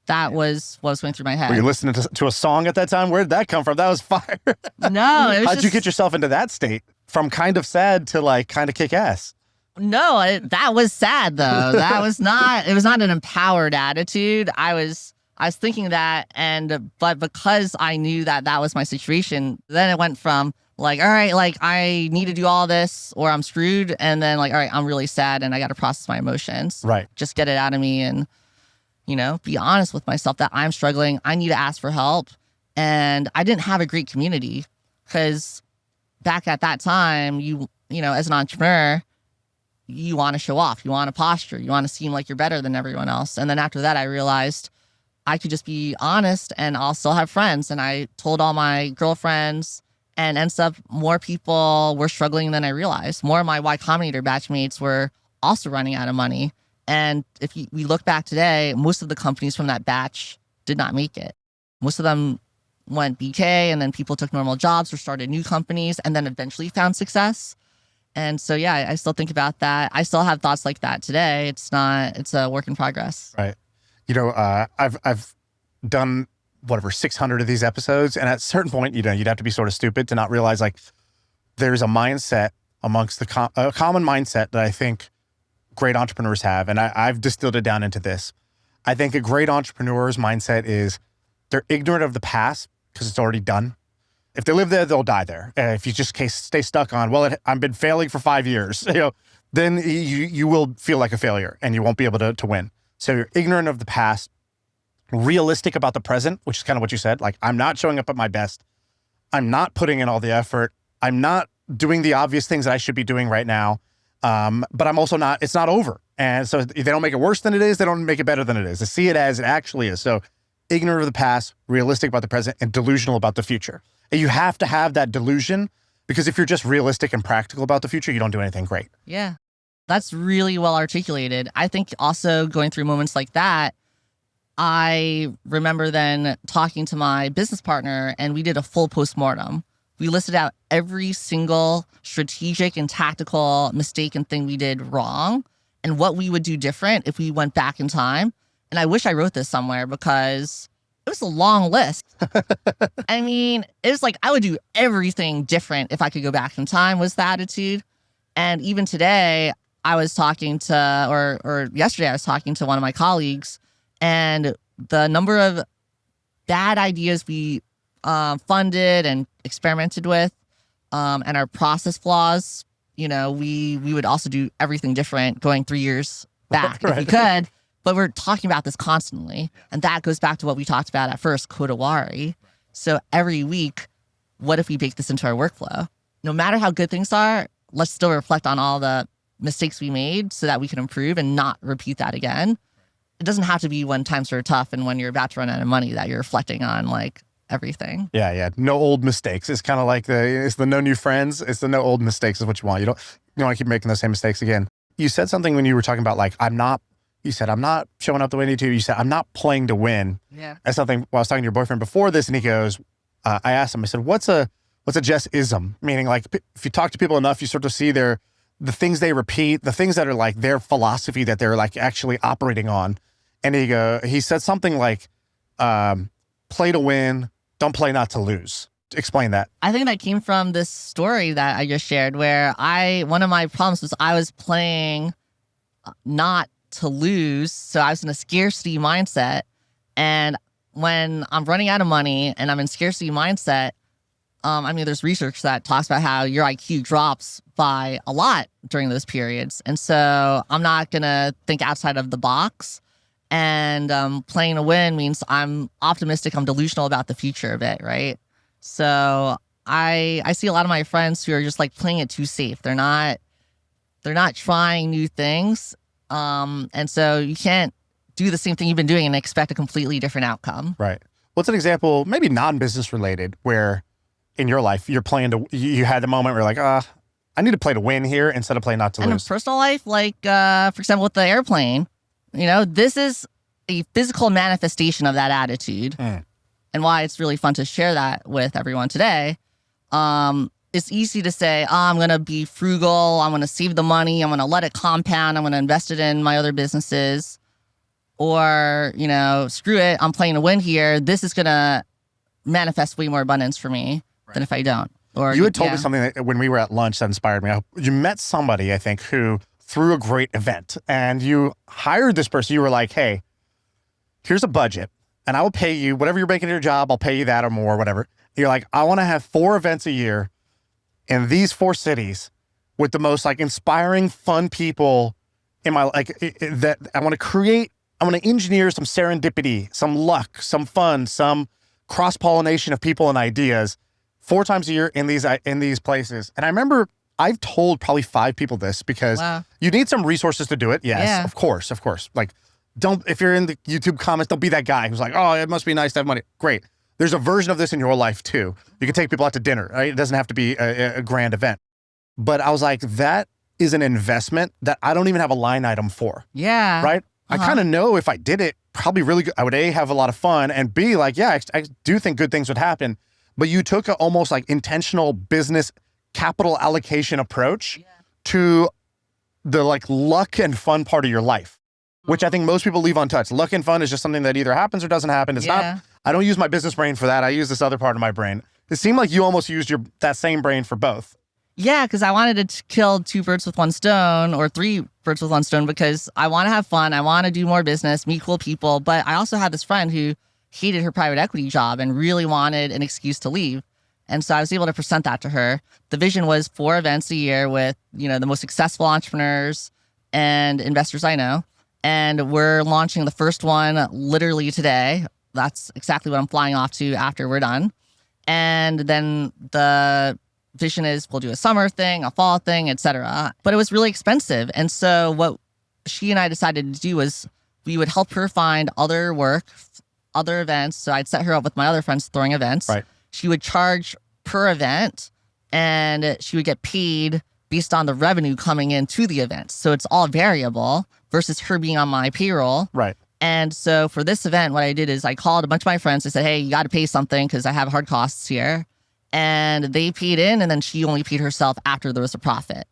That was what was going through my head. Were you listening to a song at that time? Where did that come from? That was fire. No, it was How'd you get yourself into that state from kind of sad to like kind of kick ass? No, that was sad though. That was not. It was not an empowered attitude. I was thinking that, but because I knew that was my situation, then it went from like, all right, like I need to do all this or I'm screwed, and then like, all right, I'm really sad and I got to process my emotions. Right. Just get it out of me and, be honest with myself that I'm struggling. I need to ask for help. And I didn't have a great community because back at that time, as an entrepreneur, you want to show off, you want to posture, you want to seem like you're better than everyone else. And then after that, I realized I could just be honest and I'll still have friends. And I told all my girlfriends, and ends up more people were struggling than I realized. More of my Y Combinator batchmates were also running out of money. And if we look back today, most of the companies from that batch did not make it. Most of them went BK, and then people took normal jobs or started new companies and then eventually found success. And so, yeah, I still think about that. I still have thoughts like that today. It's a work in progress. Right. I've done 600 of these episodes. And at a certain point, you'd have to be sort of stupid to not realize like there's a mindset amongst a common mindset that I think great entrepreneurs have. And I've distilled it down into this. I think a great entrepreneur's mindset is they're ignorant of the past because it's already done. If they live there, they'll die there. If you just stay stuck on, I've been failing for 5 years, then you will feel like a failure and you won't be able to win. So you're ignorant of the past, realistic about the present, which is kind of what you said. Like, I'm not showing up at my best. I'm not putting in all the effort. I'm not doing the obvious things that I should be doing right now. But I'm also not, it's not over. And so they don't make it worse than it is. They don't make it better than it is. They see it as it actually is. So ignorant of the past, realistic about the present, and delusional about the future. And you have to have that delusion, because if you're just realistic and practical about the future, you don't do anything great. Yeah, that's really well articulated. I think also going through moments like that, I remember then talking to my business partner, and we did a full postmortem. We listed out every single strategic and tactical mistake and thing we did wrong and what we would do different if we went back in time. And I wish I wrote this somewhere because it was a long list. I mean, it was like I would do everything different if I could go back in time was the attitude. And even today, I was talking to, or yesterday, I was talking to one of my colleagues, and the number of bad ideas we funded and experimented with, and our process flaws, we would also do everything different going 3 years back if we could. But we're talking about this constantly. And that goes back to what we talked about at first, Arie. So every week, what if we bake this into our workflow? No matter how good things are, let's still reflect on all the mistakes we made so that we can improve and not repeat that again. It doesn't have to be when times are tough and when you're about to run out of money that you're reflecting on like everything. Yeah. No old mistakes. It's kind of like it's the no new friends. It's the no old mistakes is what you want. You don't want to keep making those same mistakes again. You said something when you were talking about like, you said, I'm not showing up the way I need to. You said, I'm not playing to win. Yeah. That's something, I was talking to your boyfriend before this, and he goes, I asked him, I said, what's a Jess-ism? Meaning like, if you talk to people enough, you start to see the things they repeat, the things that are like their philosophy that they're like actually operating on. And he said something like, play to win, don't play not to lose. Explain that. I think that came from this story that I just shared where one of my problems was I was playing not to lose. So I was in a scarcity mindset. And when I'm running out of money and I'm in scarcity mindset, there's research that talks about how your IQ drops by a lot during those periods. And so I'm not going to think outside of the box. And playing to win means I'm optimistic, I'm delusional about the future of it, right? So I see a lot of my friends who are just like playing it too safe. They're not trying new things. And so you can't do the same thing you've been doing and expect a completely different outcome. Right. What's an example, maybe non-business related, where in your life you're playing to, you had the moment where you're like, I need to play to win here instead of play not to And in lose. personal life, like, for example, with the airplane, this is a physical manifestation of that attitude. And why it's really fun to share that with everyone today. It's easy to say, I'm going to be frugal. I'm going to save the money. I'm going to let it compound. I'm going to invest it in my other businesses. Or, screw it. I'm playing to win here. This is going to manifest way more abundance for me than if I don't. Or you had told me something that when we were at lunch that inspired me. You met somebody, I think, who threw a great event, and you hired this person. You were like, hey, here's a budget, and I will pay you whatever you're making in your job. I'll pay you that or more, whatever. You're like, I want to have 4 events a year in these 4 cities with the most like inspiring, fun people in my that I want to create. I want to engineer some serendipity, some luck, some fun, some cross-pollination of people and ideas 4 times a year in these places. And I remember I've told probably 5 people this because you need some resources to do it. Yes, of course. Like, if you're in the YouTube comments, don't be that guy who's like, oh, it must be nice to have money. Great. There's a version of this in your life too. You can take people out to dinner, right? It doesn't have to be a grand event. But I was like, that is an investment that I don't even have a line item for. Yeah. Right? I kind of know if I did it, probably really good. I would A, have a lot of fun, and B, like, yeah, I do think good things would happen. But you took an almost like intentional business capital allocation approach to the like luck and fun part of your life, which I think most people leave untouched. Luck and fun is just something that either happens or doesn't happen. It's not, I don't use my business brain for that. I use this other part of my brain. It seemed like you almost used that same brain for both. Yeah, because I wanted to kill 2 birds with 1 stone, or 3 birds with 1 stone, because I want to have fun. I want to do more business, meet cool people. But I also had this friend who hated her private equity job and really wanted an excuse to leave. And so I was able to present that to her. The vision was 4 events a year with, the most successful entrepreneurs and investors I know. And we're launching the first one literally today. That's exactly what I'm flying off to after we're done. And then the vision is we'll do a summer thing, a fall thing, etc. But it was really expensive. And so what she and I decided to do was we would help her find other work, other events. So I'd set her up with my other friends throwing events. Right. She would charge per event, and she would get paid based on the revenue coming into the event. So it's all variable versus her being on my payroll. Right. And so for this event, what I did is I called a bunch of my friends. I said, hey, you got to pay something because I have hard costs here. And they paid in, and then she only paid herself after there was a profit.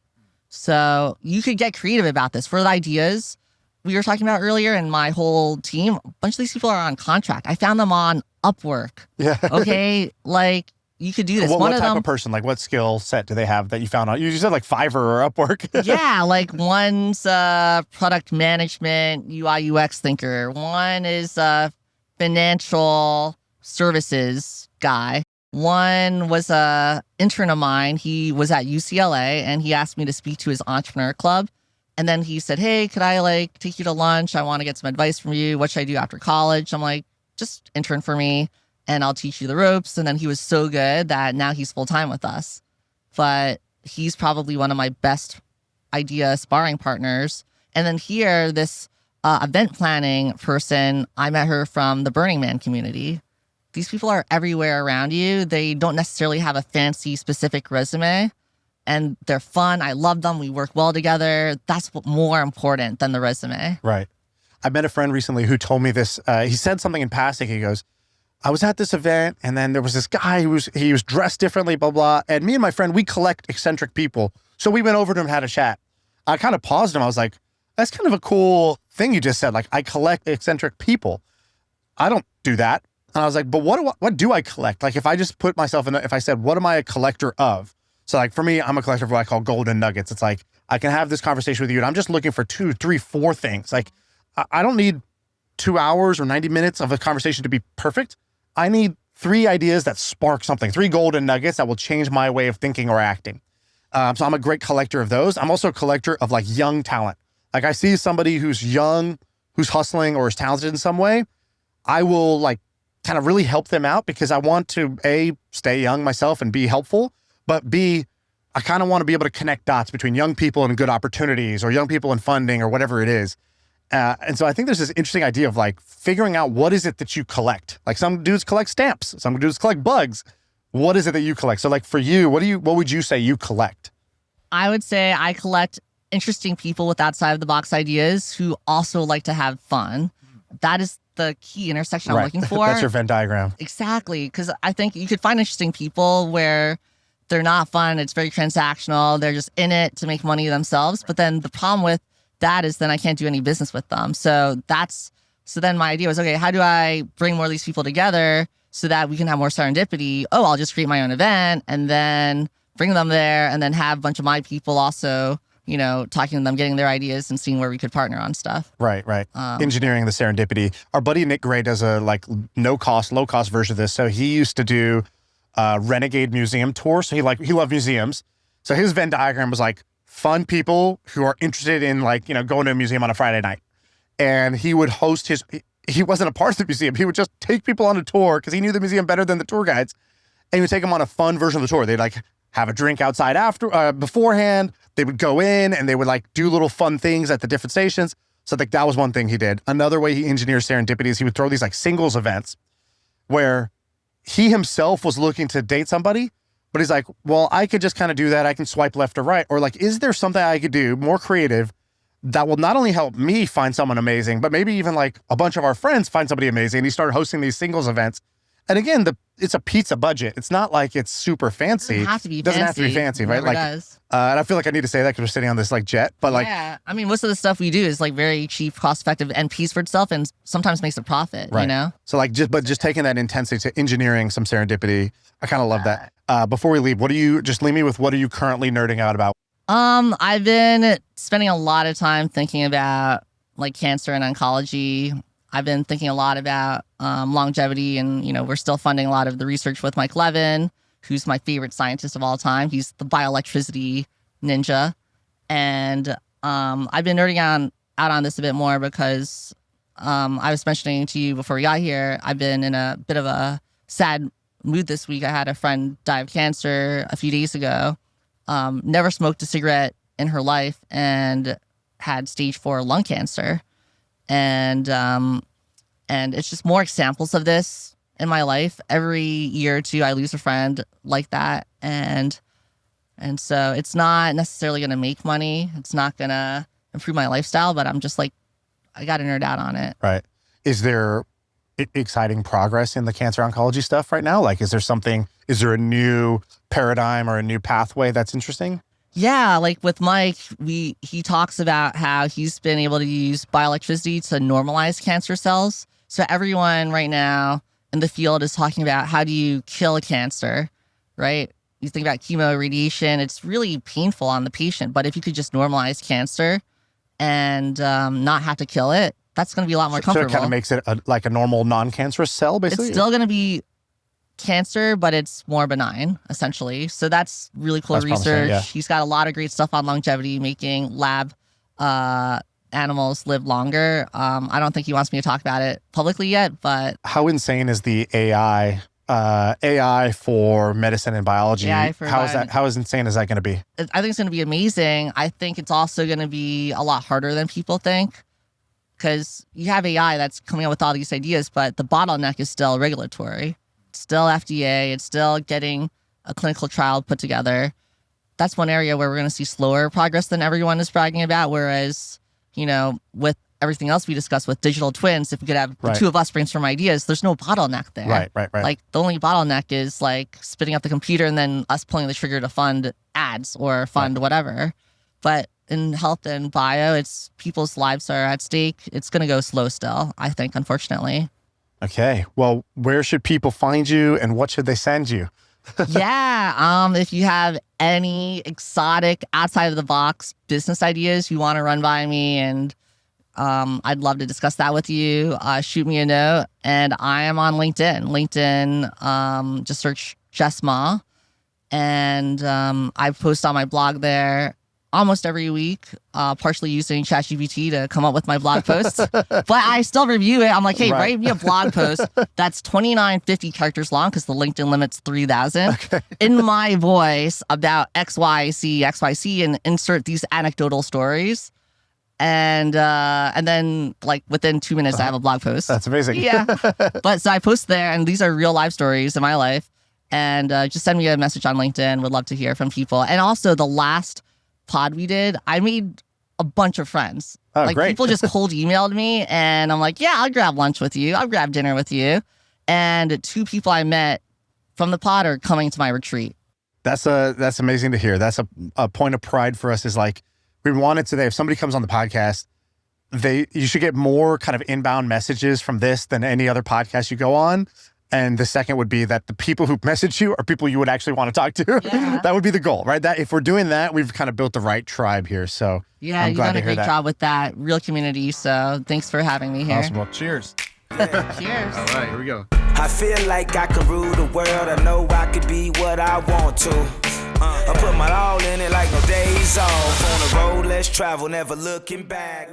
So you could get creative about this. For the ideas we were talking about earlier, and my whole team, a bunch of these people are on contract. I found them on Upwork. Yeah. Okay. Like, you could do this. What type of person, like what skill set do they have that you found on? You said like Fiverr or Upwork. Yeah, like one's product management, UI, UX thinker. One is a financial services guy. One was a intern of mine. He was at UCLA, and he asked me to speak to his entrepreneur club. And then he said, hey, could I take you to lunch? I want to get some advice from you. What should I do after college? I'm like, just intern for me, and I'll teach you the ropes. And then he was so good that now he's full-time with us. But he's probably one of my best idea sparring partners. And then here, this event planning person, I met her from the Burning Man community. These people are everywhere around you. They don't necessarily have a fancy specific resume, and they're fun. I love them. We work well together. That's more important than the resume. Right. I met a friend recently who told me this. He said something in passing. He goes, I was at this event, and then there was this guy who was dressed differently, blah, blah. And me and my friend, we collect eccentric people. So we went over to him and had a chat. I kind of paused him. I was like, that's kind of a cool thing you just said. Like, I collect eccentric people. I don't do that. And I was like, but what do I collect? Like, if I just put myself if I said, what am I a collector of? So like for me, I'm a collector of what I call golden nuggets. It's like, I can have this conversation with you and I'm just looking for 2, 3, 4 things. Like, I don't need 2 hours or 90 minutes of a conversation to be perfect. I need 3 ideas that spark something, 3 golden nuggets that will change my way of thinking or acting. So I'm a great collector of those. I'm also a collector of like young talent. Like, I see somebody who's young, who's hustling or is talented in some way. I will like kind of really help them out because I want to A, stay young myself and be helpful, but B, I kind of want to be able to connect dots between young people and good opportunities, or young people and funding, or whatever it is. And so I think there's this interesting idea of like figuring out what is it that you collect. Like, some dudes collect stamps, some dudes collect bugs. What is it that you collect? So like for you, what would you say you collect? I would say I collect interesting people with outside of the box ideas who also like to have fun. That is the key intersection I'm looking for. That's your Venn diagram. Exactly. Because I think you could find interesting people where they're not fun. It's very transactional. They're just in it to make money themselves. But then the problem with that is then I can't do any business with them. So then my idea was, okay, how do I bring more of these people together so that we can have more serendipity? Oh, I'll just create my own event and then bring them there and then have a bunch of my people also, talking to them, getting their ideas and seeing where we could partner on stuff. Right. Engineering the serendipity. Our buddy Nick Gray does a low cost version of this. So he used to do Renegade Museum tour. So he loved museums. So his Venn diagram was like fun people who are interested in going to a museum on a Friday night. And he would host he wasn't a part of the museum. He would just take people on a tour because he knew the museum better than the tour guides. And he would take them on a fun version of the tour. They'd have a drink outside beforehand. They would go in and they would do little fun things at the different stations. So that was one thing he did. Another way he engineers serendipity is he would throw these singles events where he himself was looking to date somebody, but he's like, well, I could just kind of do that. I can swipe left or right. Or is there something I could do more creative that will not only help me find someone amazing, but maybe even a bunch of our friends find somebody amazing. And he started hosting these singles events. And again, it's a pizza budget. It's not it's super fancy. It doesn't have to be fancy. Doesn't have to be fancy, right? Does. And I feel I need to say that because we're sitting on this jet, but yeah. I mean, most of the stuff we do is very cheap, cost effective, and pays for itself, and sometimes makes a profit. Right. So just taking that intensity to engineering some serendipity. I kind of love that. Before we leave, just leave me with what are you currently nerding out about? I've been spending a lot of time thinking about cancer and oncology. I've been thinking a lot about longevity, and we're still funding a lot of the research with Mike Levin, who's my favorite scientist of all time. He's the bioelectricity ninja, and I've been nerding out on this a bit more because I was mentioning to you before we got here, I've been in a bit of a sad mood this week. I had a friend die of cancer a few days ago. Never smoked a cigarette in her life and had stage 4 lung cancer. And it's just more examples of this in my life. Every year or two, I lose a friend like that. And so it's not necessarily going to make money. It's not going to improve my lifestyle, but I'm just I got to nerd out on it. Right. Is there exciting progress in the cancer oncology stuff right now? Is there a new paradigm or a new pathway that's interesting? Yeah, with Mike, he talks about how he's been able to use bioelectricity to normalize cancer cells. So everyone right now in the field is talking about how do you kill a cancer, right? You think about chemo, radiation, it's really painful on the patient. But if you could just normalize cancer and not have to kill it, that's going to be a lot more comfortable. So it kind of makes it a normal non-cancerous cell, basically? It's still going to be cancer, but it's more benign, essentially. So that's really cool research. Yeah. He's got a lot of great stuff on longevity, making lab animals live longer. I don't think he wants me to talk about it publicly yet, but... How insane is the AI for medicine and biology? How insane is that going to be? I think it's going to be amazing. I think it's also going to be a lot harder than people think, because you have AI that's coming up with all these ideas, but the bottleneck is still regulatory. It's still FDA. It's still getting a clinical trial put together. That's one area where we're going to see slower progress than everyone is bragging about. Whereas, with everything else we discussed with digital twins, if we could have the two of us brainstorm ideas, there's no bottleneck there. Right. The only bottleneck is spitting up the computer and then us pulling the trigger to fund ads or fund whatever. But in health and bio, it's people's lives are at stake. It's going to go slow still, I think, unfortunately. Okay. Well, where should people find you and what should they send you? Yeah. If you have any exotic outside of the box business ideas you want to run by me, and I'd love to discuss that with you, shoot me a note. And I am on LinkedIn. Just search Jess Mah. And I post on my blog there almost every week, partially using ChatGPT to come up with my blog posts. But I still review it. I'm like, hey, write me a blog post that's 2950 characters long, because the LinkedIn limit's 3,000, in my voice about XYZ, and insert these anecdotal stories. And then within 2 minutes, I have a blog post. That's amazing. Yeah. But so I post there, and these are real life stories in my life. And just send me a message on LinkedIn. Would love to hear from people. And also the last pod we did, I made a bunch of friends. Oh, like great. people just cold emailed me and I'm like, yeah, I'll grab lunch with you. I'll grab dinner with you. And 2 people I met from the pod are coming to my retreat. That's amazing to hear. That's a point of pride for us is like, we wanted today, if somebody comes on the podcast, you should get more kind of inbound messages from this than any other podcast you go on. And the second would be that the people who message you are people you would actually want to talk to. Yeah. That would be the goal, right? That if we're doing that, we've kind of built the right tribe here. So Yeah, I'm you've glad done to a hear great that. job with that. Real community. So thanks for having me here. Awesome. Well, cheers. Cheers. All right, here we go. I feel like I can rule the world. I know I could be what I want to. I put my all in it like no days off. On the road, let's travel, never looking back.